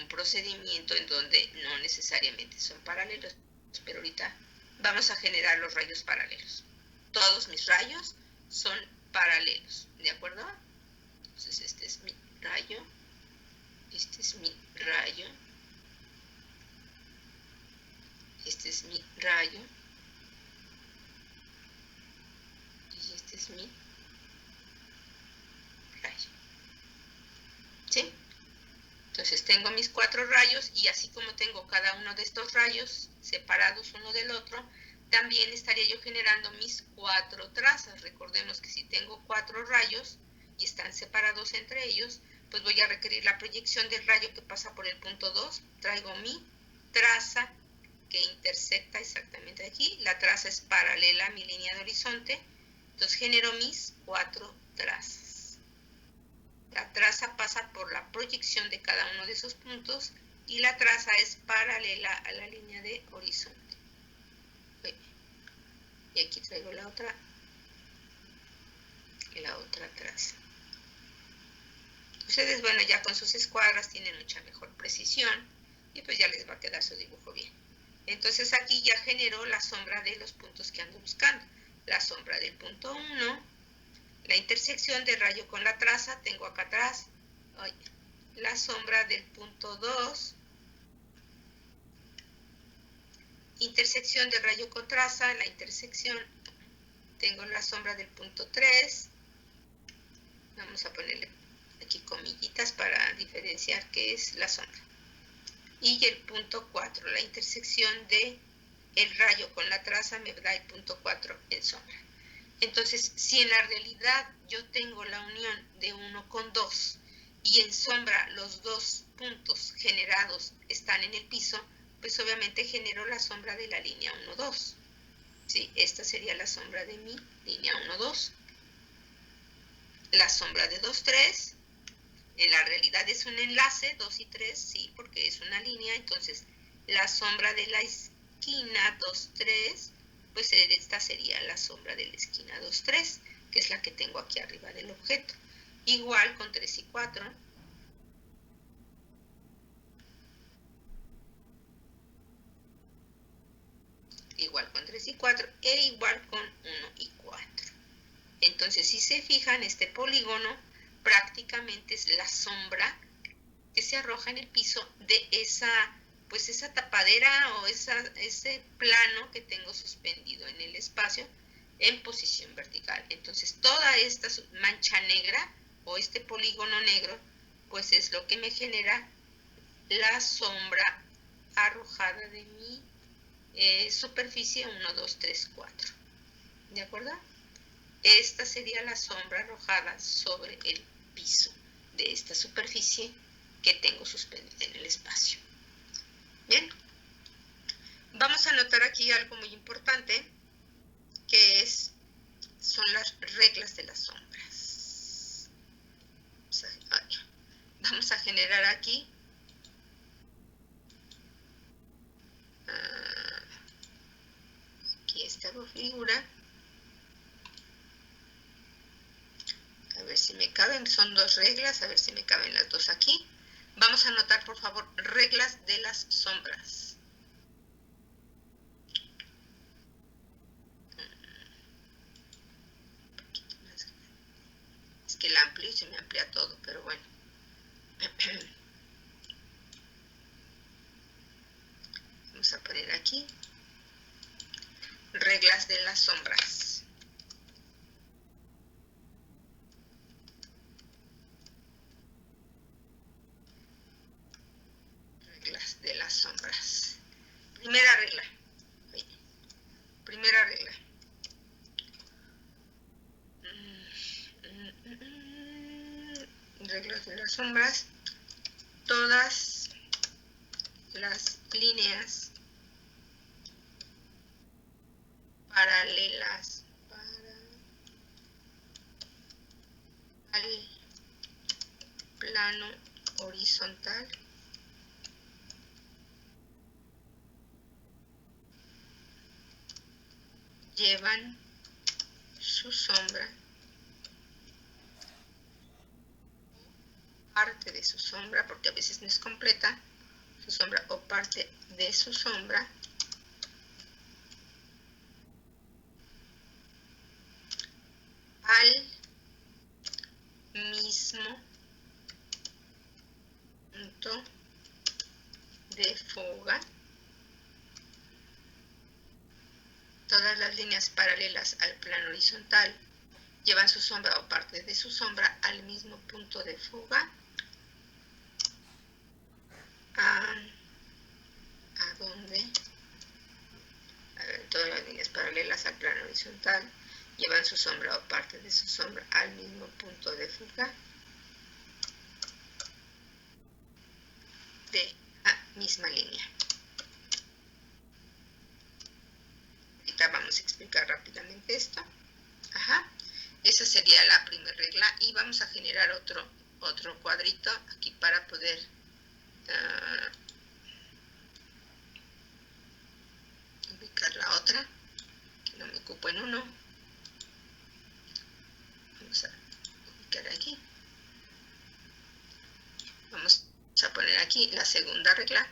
Speaker 1: un procedimiento en donde no necesariamente son paralelos, pero ahorita vamos a generar los rayos paralelos. Todos mis rayos son paralelos, ¿de acuerdo? Entonces este es mi rayo, este es mi rayo, este es mi rayo, y este es mi rayo. ¿Sí? Entonces tengo mis 4 rayos y así como tengo cada uno de estos rayos separados uno del otro, también estaría yo generando mis 4 trazas. Recordemos que si tengo 4 rayos y están separados entre ellos, pues voy a requerir la proyección del rayo que pasa por el punto 2. Traigo mi traza que intersecta exactamente aquí. La traza es paralela a mi línea de horizonte. Entonces genero mis 4 trazas. La traza pasa por la proyección de cada uno de esos puntos y la traza es paralela a la línea de horizonte. Y aquí traigo la otra traza. Ustedes, bueno, ya con sus escuadras tienen mucha mejor precisión y pues ya les va a quedar su dibujo bien. Entonces aquí ya generó la sombra de los puntos que ando buscando. La sombra del punto 1. La intersección del rayo con la traza, tengo acá atrás la sombra del punto 2, intersección del rayo con traza, la intersección, tengo la sombra del punto 3, vamos a ponerle aquí comillitas para diferenciar qué es la sombra, y el punto 4, la intersección de el rayo con la traza me da el punto 4 en sombra. Entonces, si en la realidad yo tengo la unión de 1 con 2 y en sombra los dos puntos generados están en el piso, pues obviamente genero la sombra de la línea 1-2. ¿Sí? Esta sería la sombra de mi línea 1-2. La sombra de 2-3, en la realidad es un enlace, 2 y 3, sí, porque es una línea, entonces la sombra de la esquina 2-3, pues esta sería la sombra de la esquina 2-3, que es la que tengo aquí arriba del objeto. Igual con 3 y 4. Igual con 3 y 4 e igual con 1 y 4. Entonces, si se fijan, este polígono prácticamente es la sombra que se arroja en el piso de esa tapadera o ese plano que tengo suspendido en el espacio en posición vertical. Entonces, toda esta mancha negra o este polígono negro, pues es lo que me genera la sombra arrojada de mi superficie 1, 2, 3, 4. ¿De acuerdo? Esta sería la sombra arrojada sobre el piso de esta superficie que tengo suspendida en el espacio. Bien, vamos a notar aquí algo muy importante, que son las reglas de las sombras. Vamos a generar aquí esta figura. A ver si me caben, son 2 reglas, a ver si me caben las 2 aquí. Vamos a anotar, por favor, reglas de las sombras. Es que la amplio y se me amplía todo, pero bueno. Vamos a poner aquí reglas de las sombras. Reglas de las sombras. Primera regla. Primera regla. Reglas de las sombras. Todas las líneas paralelas al plano horizontal llevan su sombra, parte de su sombra, porque a veces no es completa, su sombra o parte de su sombra al mismo punto de fuga. Todas las líneas paralelas al plano horizontal llevan su sombra o parte de su sombra al mismo punto de fuga. ¿A dónde? A ver, todas las líneas paralelas al plano horizontal llevan su sombra o parte de su sombra al mismo punto de fuga de la misma línea. Ahorita vamos a explicar rápidamente esto. Ajá. Esa sería la primera regla y vamos a generar otro cuadrito aquí para poder ubicar la otra, que no me ocupo en uno. Vamos a ubicar aquí. Vamos a poner aquí la segunda regla.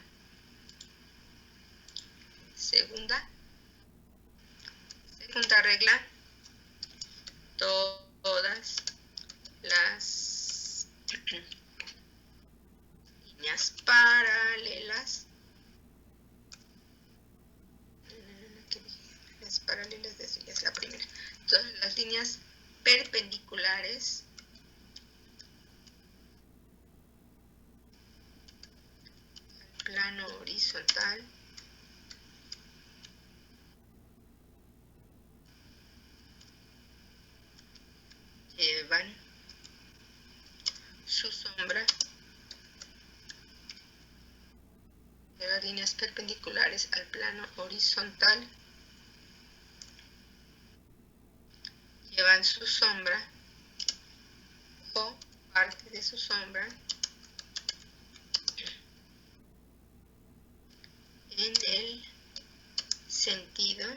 Speaker 1: Segunda regla. Todas las líneas paralelas, las paralelas de eso ya es la primera, todas las líneas perpendiculares al plano horizontal llevan su sombra. De las líneas perpendiculares al plano horizontal llevan su sombra o parte de su sombra en el sentido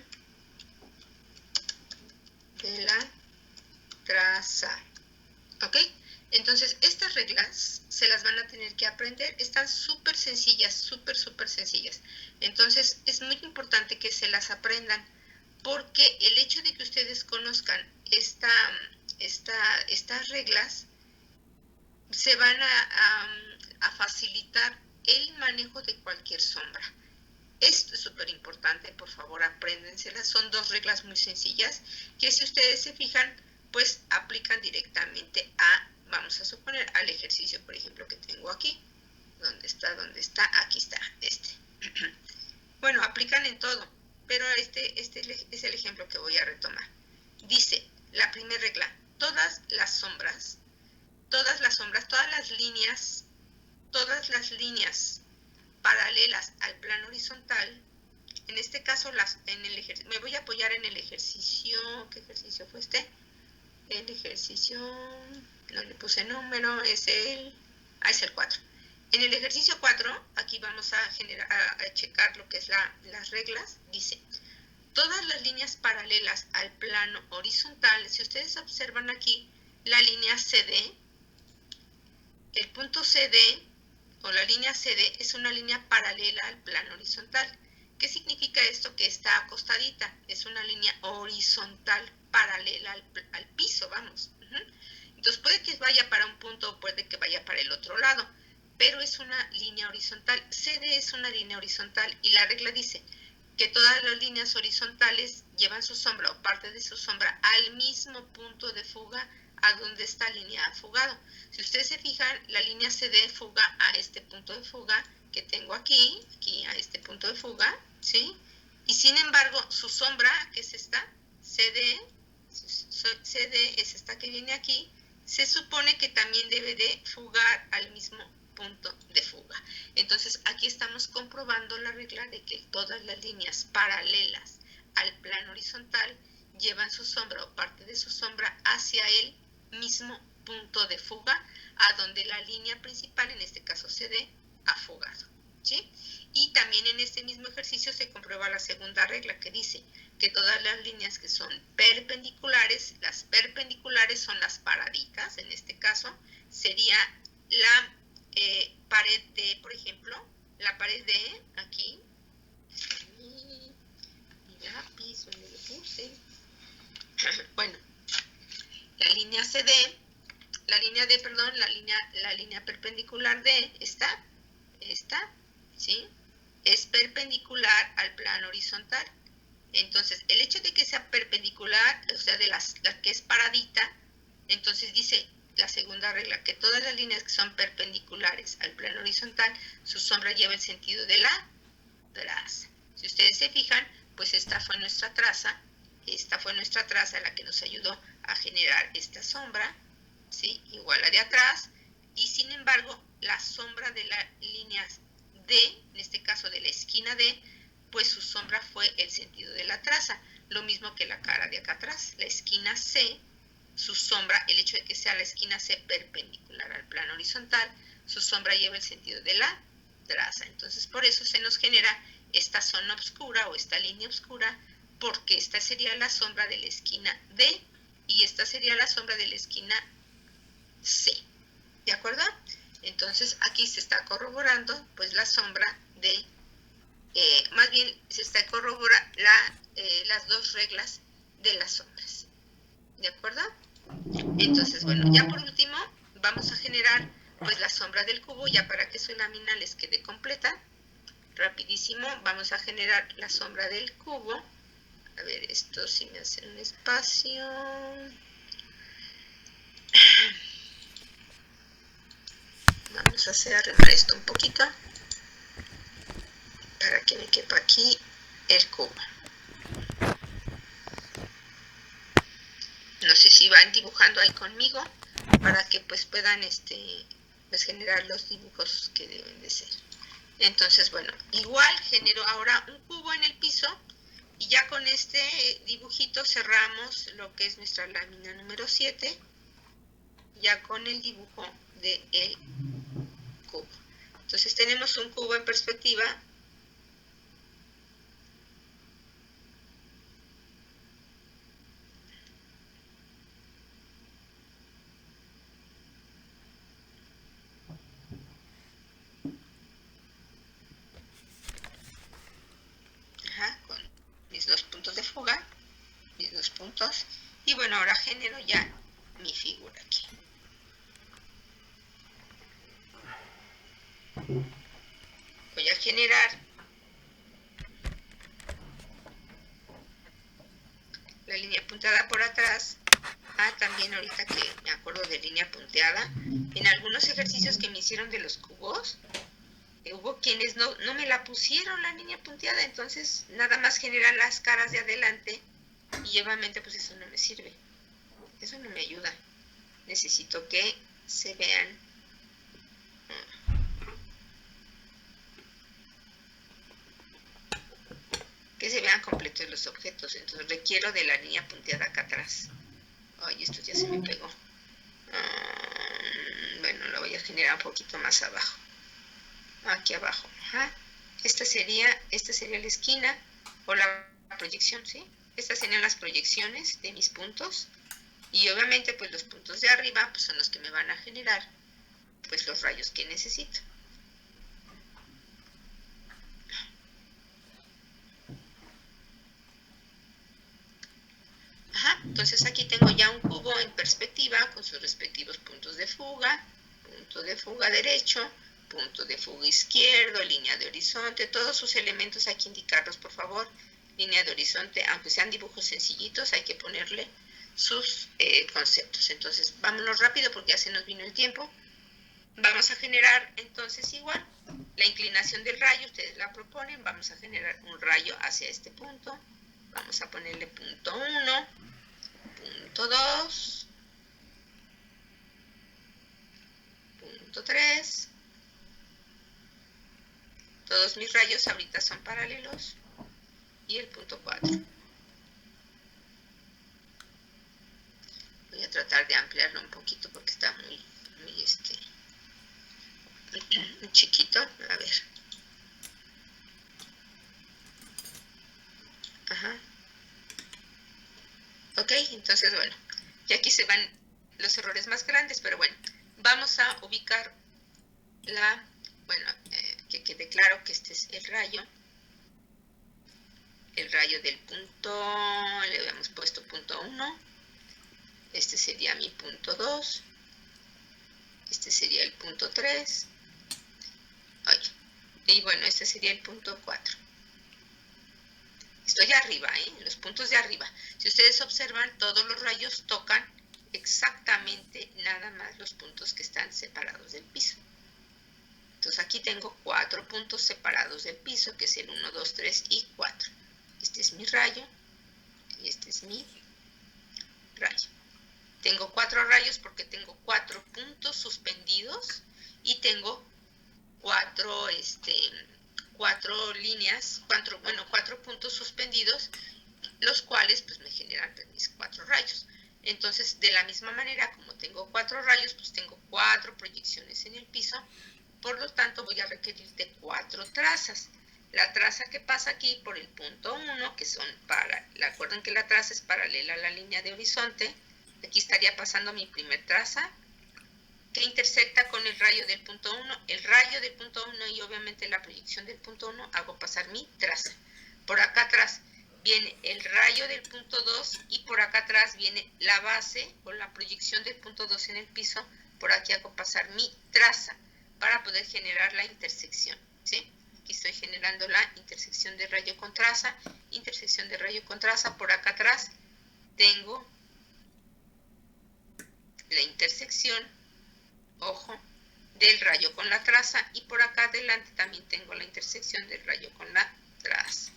Speaker 1: de la traza. ¿Ok? Entonces, estas reglas se las van a tener que aprender. Están súper sencillas, súper sencillas. Entonces, es muy importante que se las aprendan, porque el hecho de que ustedes conozcan estas reglas se van a facilitar el manejo de cualquier sombra. Esto es súper importante, por favor, apréndenselas. Son dos reglas muy sencillas que, si ustedes se fijan, pues aplican directamente vamos a suponer, al ejercicio, por ejemplo, que tengo aquí. ¿Dónde está? Aquí está, este. Bueno, aplican en todo, pero este es el ejemplo que voy a retomar. Dice, la primera regla, todas las líneas paralelas al plano horizontal, en este caso me voy a apoyar en el ejercicio. ¿Qué ejercicio fue este? El ejercicio, no le puse número, es el 4. En el ejercicio 4, aquí vamos a checar lo que es las reglas. Dice, todas las líneas paralelas al plano horizontal, si ustedes observan aquí, la línea CD, el punto CD o la línea CD es una línea paralela al plano horizontal. ¿Qué significa esto? Que está acostadita, es una línea horizontal paralela al piso, vamos. Entonces puede que vaya para un punto o puede que vaya para el otro lado, pero es una línea horizontal. CD es una línea horizontal y la regla dice que todas las líneas horizontales llevan su sombra o parte de su sombra al mismo punto de fuga a donde está alineada fugado. Si ustedes se fijan, la línea CD fuga a este punto de fuga que tengo aquí a este punto de fuga, ¿sí? Y sin embargo, su sombra, que es esta, CD es esta que viene aquí, se supone que también debe de fugar al mismo punto de fuga. Entonces aquí estamos comprobando la regla de que todas las líneas paralelas al plano horizontal llevan su sombra o parte de su sombra hacia el mismo punto de fuga, a donde la línea principal, en este caso CD, ha fugado, ¿sí? Y también en este mismo ejercicio se comprueba la segunda regla, que dice que todas las líneas que son perpendiculares, las perpendiculares son las paraditas, en este caso sería la pared de, por ejemplo, la pared de aquí, mi lápiz, donde lo puse, bueno, la línea CD, la línea perpendicular de esta, ¿sí? Es perpendicular al plano horizontal. Entonces, el hecho de que sea perpendicular, o sea, de la que es paradita, entonces dice la segunda regla, que todas las líneas que son perpendiculares al plano horizontal, su sombra lleva el sentido de la traza. Si ustedes se fijan, pues esta fue nuestra traza la que nos ayudó a generar esta sombra, ¿sí? Igual a la de atrás, y sin embargo, la sombra de la línea D, en este caso de la esquina D, pues su sombra fue el sentido de la traza, lo mismo que la cara de acá atrás, la esquina C, su sombra, el hecho de que sea la esquina C perpendicular al plano horizontal, su sombra lleva el sentido de la traza. Entonces, por eso se nos genera esta zona oscura o esta línea oscura, porque esta sería la sombra de la esquina D y esta sería la sombra de la esquina C. ¿De acuerdo? Entonces, aquí se está corroborando pues la sombra de, más bien se está corroborando las dos reglas de las sombras. ¿De acuerdo? Entonces, bueno, ya por último vamos a generar pues la sombra del cubo, ya para que su lámina les quede completa. Rapidísimo, vamos a generar la sombra del cubo. A ver, esto sí me hace un espacio. Vamos a arreglar esto un poquito para que me quepa aquí el cubo. No sé si van dibujando ahí conmigo para que pues puedan pues generar los dibujos que deben de ser. Entonces, bueno, igual genero ahora un cubo en el piso y ya con este dibujito cerramos lo que es nuestra lámina número 7, ya con el dibujo del cubo. Entonces tenemos un cubo en perspectiva. Con mis dos puntos de fuga, mis dos puntos. Y bueno, ahora genero ya mi figura aquí. Voy a generar la línea punteada por atrás. También ahorita que me acuerdo de línea punteada, en algunos ejercicios que me hicieron de los cubos, hubo quienes no me la pusieron la línea punteada, entonces nada más generan las caras de adelante y obviamente pues eso no me sirve, eso no me ayuda. Necesito que se vean completos los objetos, entonces requiero de la línea punteada acá atrás. Ay, esto ya se me pegó. Bueno, lo voy a generar un poquito más abajo, aquí abajo. Esta sería la esquina o la proyección, ¿sí? Estas serían las proyecciones de mis puntos y obviamente pues los puntos de arriba pues son los que me van a generar pues los rayos que necesito. Entonces aquí tengo ya un cubo en perspectiva con sus respectivos puntos de fuga, punto de fuga derecho, punto de fuga izquierdo, línea de horizonte, todos sus elementos hay que indicarlos, por favor. Línea de horizonte, aunque sean dibujos sencillitos, hay que ponerle sus conceptos. Entonces, vámonos rápido porque ya se nos vino el tiempo. Vamos a generar entonces igual la inclinación del rayo, ustedes la proponen, vamos a generar un rayo hacia este punto. Vamos a ponerle punto 1, punto 2, punto 3, Todos mis rayos ahorita son paralelos. Y el punto 4. Voy a tratar de ampliarlo un poquito porque está muy chiquito. A ver. Ajá. Ok, entonces bueno. Y aquí se van los errores más grandes, pero bueno. Vamos a ubicar que quede claro que este es el rayo. El rayo del punto, le habíamos puesto punto 1. Este sería mi punto 2. Este sería el punto 3. Y bueno, este sería el punto 4. Estoy arriba, los puntos de arriba. Si ustedes observan, todos los rayos tocan exactamente nada más los puntos que están separados del piso. Entonces aquí tengo 4 puntos separados del piso, que es el 1, 2, 3 y 4. Este es mi rayo y este es mi rayo. Tengo 4 rayos porque tengo 4 puntos suspendidos y tengo 4 líneas, 4 puntos suspendidos, los cuales pues me generan mis 4 rayos. Entonces, de la misma manera, como tengo 4 rayos, pues tengo 4 proyecciones en el piso, por lo tanto voy a requerir de 4 trazas. La traza que pasa aquí por el punto 1, que son recuerden que la traza es paralela a la línea de horizonte. Aquí estaría pasando mi primer traza, que intersecta con el rayo del punto 1. El rayo del punto 1 y obviamente la proyección del punto 1, hago pasar mi traza. Por acá atrás viene el rayo del punto 2 y por acá atrás viene la base o la proyección del punto 2 en el piso. Por aquí hago pasar mi traza para poder generar la intersección, ¿sí? Aquí estoy generando la intersección de rayo con traza, intersección de rayo con traza. Por acá atrás tengo la intersección, ojo, del rayo con la traza, y por acá adelante también tengo la intersección del rayo con la traza.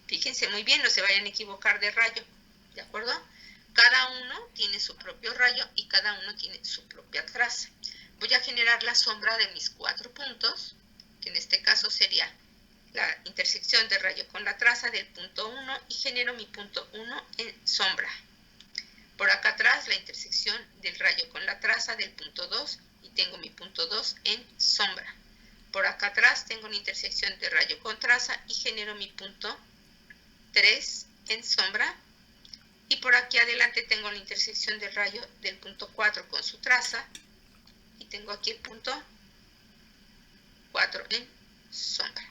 Speaker 1: Fíjense muy bien, no se vayan a equivocar de rayo, ¿de acuerdo? Cada uno tiene su propio rayo y cada uno tiene su propia traza. Voy a generar la sombra de mis 4 puntos, que en este caso sería la intersección del rayo con la traza del punto 1 y genero mi punto 1 en sombra. Por acá atrás la intersección del rayo con la traza del punto 2 y tengo mi punto 2 en sombra. Por acá atrás tengo una intersección de rayo con traza y genero mi punto 3 en sombra. Y por aquí adelante tengo la intersección del rayo del punto 4 con su traza y tengo aquí el punto 4 en sombra.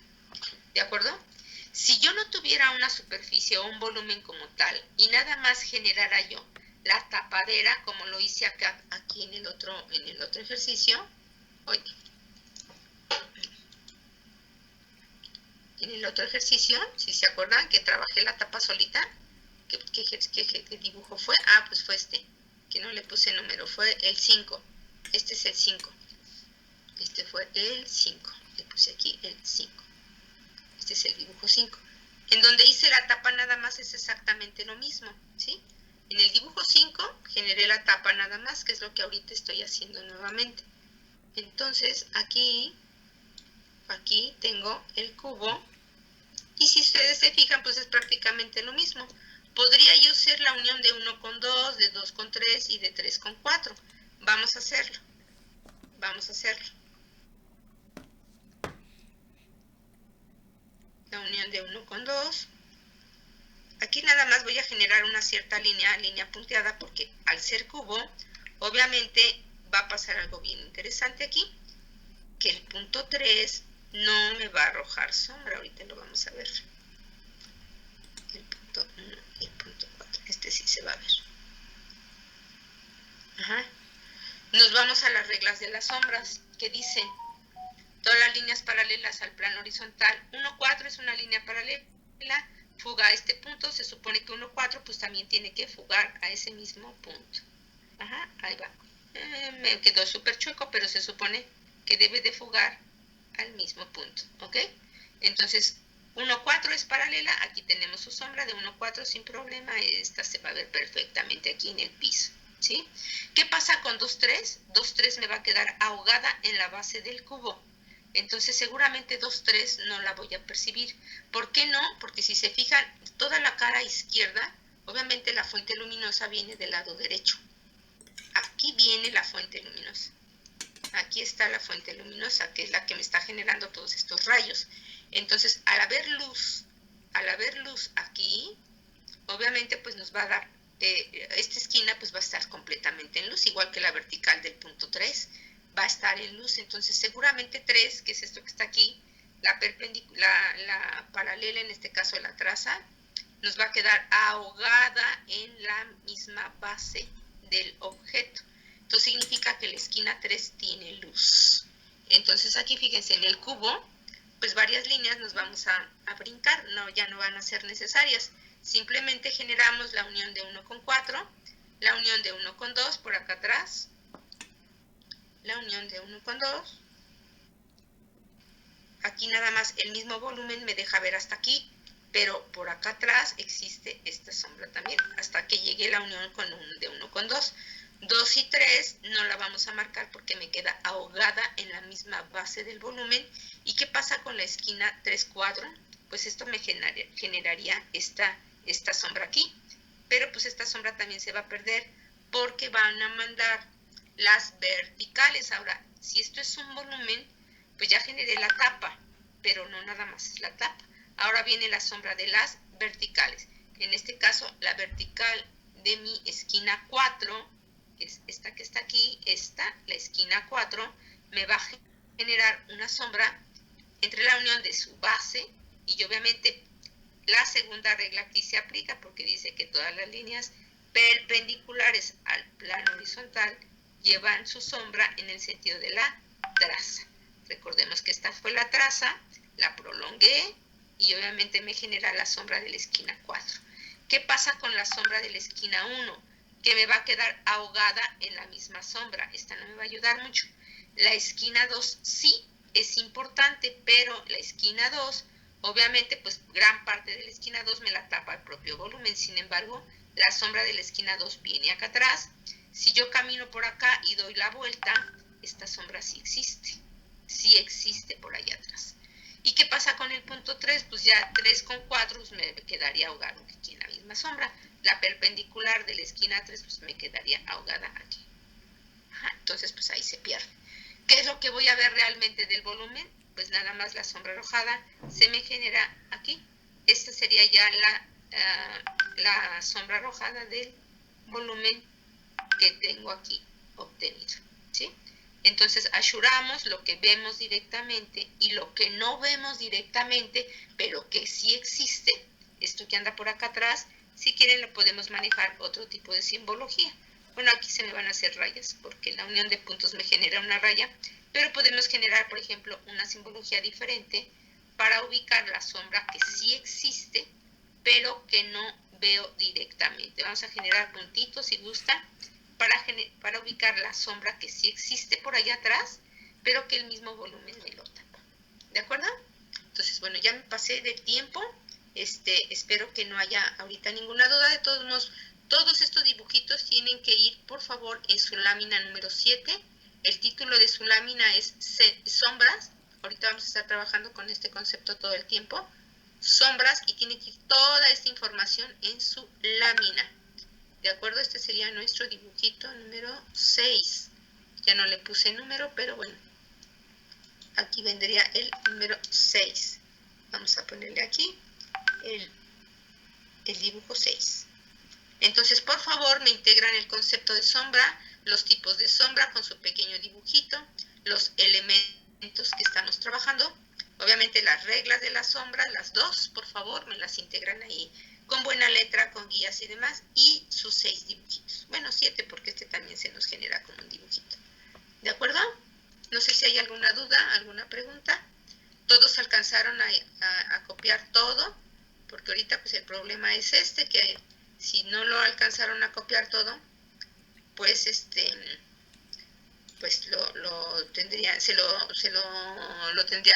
Speaker 1: ¿De acuerdo? Si yo no tuviera una superficie o un volumen como tal y nada más generara yo la tapadera, como lo hice aquí en el otro ejercicio, en el otro ejercicio, si se acuerdan que trabajé la tapa solita, ¿qué dibujo fue? Pues fue este, que no le puse número, fue el 5. Este es el 5. Este fue el 5. Le puse aquí el 5. Este es el dibujo 5. En donde hice la tapa nada más es exactamente lo mismo, ¿sí? En el dibujo 5 generé la tapa nada más, que es lo que ahorita estoy haciendo nuevamente. Entonces, aquí tengo el cubo. Y si ustedes se fijan, pues es prácticamente lo mismo. Podría yo hacer la unión de 1 con 2, de 2 con 3 y de 3 con 4. Vamos a hacerlo. La unión de 1 con 2. Aquí nada más voy a generar una cierta línea punteada, porque al ser cubo, obviamente va a pasar algo bien interesante aquí, que el punto 3 no me va a arrojar sombra. Ahorita lo vamos a ver. El punto 1 y el punto 4. Este sí se va a ver. Nos vamos a las reglas de las sombras, que dicen: todas las líneas paralelas al plano horizontal. 1, 4 es una línea paralela, fuga a este punto. Se supone que 1, 4 pues también tiene que fugar a ese mismo punto. Ahí va. Me quedó súper chueco, pero se supone que debe de fugar al mismo punto, ¿ok? Entonces, 1, 4 es paralela, aquí tenemos su sombra de 1, 4 sin problema. Esta se va a ver perfectamente aquí en el piso, ¿sí? ¿Qué pasa con 2, 3? 2, 3 me va a quedar ahogada en la base del cubo. Entonces seguramente 2, 3 no la voy a percibir. ¿Por qué no? Porque si se fijan, toda la cara izquierda, obviamente la fuente luminosa viene del lado derecho. Aquí viene la fuente luminosa. Aquí está la fuente luminosa, que es la que me está generando todos estos rayos. Entonces, al haber luz aquí, obviamente pues nos va a dar, esta esquina pues va a estar completamente en luz, igual que la vertical del punto 3, va a estar en luz. Entonces seguramente 3, que es esto que está aquí, la paralela, en este caso la traza, nos va a quedar ahogada en la misma base del objeto. Entonces significa que la esquina 3 tiene luz. Entonces aquí fíjense, en el cubo, pues varias líneas nos vamos a brincar, ya no van a ser necesarias. Simplemente generamos la unión de 1 con 4, la unión de 1 con 2 por acá atrás, la unión de 1 con 2. Aquí nada más el mismo volumen me deja ver hasta aquí, pero por acá atrás existe esta sombra también, hasta que llegue la unión de 1 con 2. 2 y 3 no la vamos a marcar porque me queda ahogada en la misma base del volumen. ¿Y qué pasa con la esquina 3, 4? Pues esto me generaría esta sombra aquí, pero pues esta sombra también se va a perder porque van a mandar las verticales. Ahora, si esto es un volumen, pues ya generé la tapa, pero no nada más es la tapa. Ahora viene la sombra de las verticales. En este caso, la vertical de mi esquina 4, que es esta que está aquí, la esquina 4, me va a generar una sombra entre la unión de su base y obviamente la segunda regla aquí se aplica porque dice que todas las líneas perpendiculares al plano horizontal llevan su sombra en el sentido de la traza. Recordemos que esta fue la traza, la prolongué y obviamente me genera la sombra de la esquina 4. ¿Qué pasa con la sombra de la esquina 1? Que me va a quedar ahogada en la misma sombra. Esta no me va a ayudar mucho. La esquina 2 sí es importante, pero la esquina 2, obviamente, pues gran parte de la esquina 2 me la tapa el propio volumen. Sin embargo, la sombra de la esquina 2 viene acá atrás. Si yo camino por acá y doy la vuelta, esta sombra sí existe por allá atrás. ¿Y qué pasa con el punto 3? Pues ya 3 con 4 pues me quedaría ahogado aquí en la misma sombra. La perpendicular de la esquina 3 pues me quedaría ahogada aquí. Entonces pues ahí se pierde. ¿Qué es lo que voy a ver realmente del volumen? Pues nada más la sombra arrojada se me genera aquí. Esta sería ya la sombra arrojada del volumen que tengo aquí obtenido, ¿sí? Entonces asuramos lo que vemos directamente y lo que no vemos directamente, pero que sí existe. Esto que anda por acá atrás, si quieren lo podemos manejar otro tipo de simbología. Bueno, aquí se me van a hacer rayas porque la unión de puntos me genera una raya, pero podemos generar, por ejemplo, una simbología diferente para ubicar la sombra que sí existe, pero que no veo directamente. Vamos a generar puntitos si gustan para ubicar la sombra que sí existe por allá atrás, pero que el mismo volumen me lo tapa. ¿De acuerdo? Entonces, bueno, ya me pasé de tiempo. Espero que no haya ahorita ninguna duda. De todos modos, todos estos dibujitos tienen que ir, por favor, en su lámina número 7. El título de su lámina es Sombras. Ahorita vamos a estar trabajando con este concepto todo el tiempo. Sombras, y tiene que ir toda esta información en su lámina. ¿De acuerdo? Este sería nuestro dibujito número 6. Ya no le puse número, pero bueno. Aquí vendría el número 6. Vamos a ponerle aquí el dibujo 6. Entonces, por favor, me integran el concepto de sombra, los tipos de sombra con su pequeño dibujito, los elementos que estamos trabajando, obviamente las reglas de la sombra, las 2, por favor, me las integran ahí con buena letra, con guías y demás, y sus 6 dibujitos. Bueno, 7 porque este también se nos genera como un dibujito. ¿De acuerdo? No sé si hay alguna duda, alguna pregunta. Todos alcanzaron a copiar todo, porque ahorita pues el problema es que si no lo alcanzaron a copiar todo, pues pues lo tendrían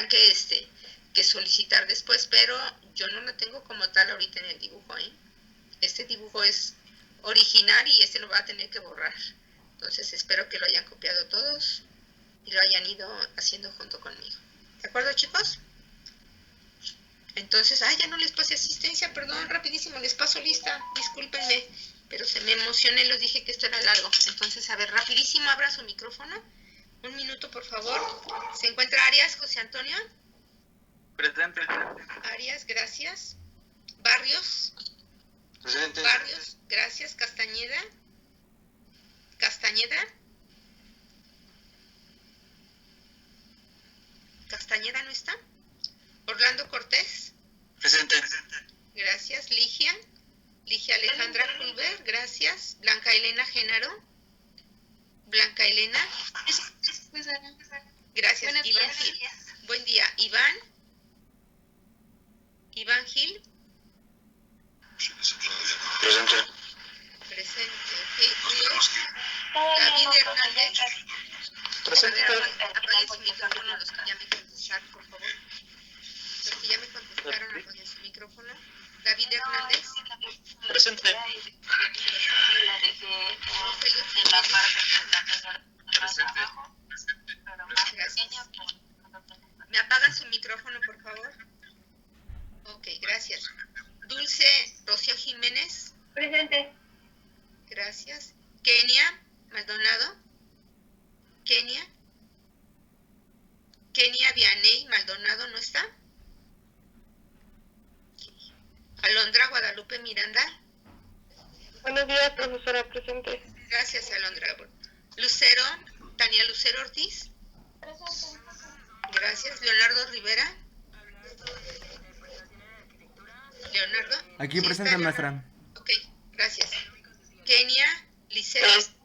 Speaker 1: que solicitar después, pero yo no lo tengo como tal ahorita en el dibujo, ¿eh? Este dibujo es original y lo va a tener que borrar. Entonces espero que lo hayan copiado todos y lo hayan ido haciendo junto conmigo. ¿De acuerdo, chicos? Entonces, ya no les pasé asistencia, perdón, rapidísimo, les paso lista, discúlpenme, pero se me emocioné, les dije que esto era largo. Entonces, a ver, rapidísimo, abra su micrófono. Un minuto, por favor. ¿Se encuentra Arias, José Antonio?
Speaker 3: Presente.
Speaker 1: Arias, gracias. Barrios.
Speaker 3: Presente.
Speaker 1: Barrios, gracias. Castañeda. Castañeda. Castañeda no está. Orlando Cortés.
Speaker 3: Presente.
Speaker 1: Gracias. Ligia. Ligia Alejandra Culver, gracias. Blanca Elena Genaro. Blanca Elena. Gracias.
Speaker 4: Buenos
Speaker 1: Iván
Speaker 4: días.
Speaker 1: Gil. Buen día. Iván. Iván Gil.
Speaker 3: Presente.
Speaker 1: Presente. David Hernández.
Speaker 3: Presente.
Speaker 1: A ver, apaguen su micrófono los que ya me contestaron, por favor. Los que ya me contestaron, apaguen su micrófono. David Hernández.
Speaker 3: Presente.
Speaker 1: Rogelio
Speaker 3: Presente.
Speaker 1: Gracias. ¿Me apagan su micrófono, por favor? Ok, gracias. Dulce Rocío Jiménez.
Speaker 4: Presente.
Speaker 1: Gracias. Kenia Maldonado. Kenia. Kenia Vianey Maldonado, ¿no está? Alondra Guadalupe Miranda.
Speaker 4: Buenos días, profesora. Presente.
Speaker 1: Gracias, Alondra. Lucero, Tania Lucero Ortiz. Gracias. Leonardo Rivera. Leonardo.
Speaker 2: Aquí
Speaker 1: ¿Sí
Speaker 2: presente,
Speaker 1: está,
Speaker 2: maestra.
Speaker 1: Leonardo? Ok, gracias. Kenia Liceo.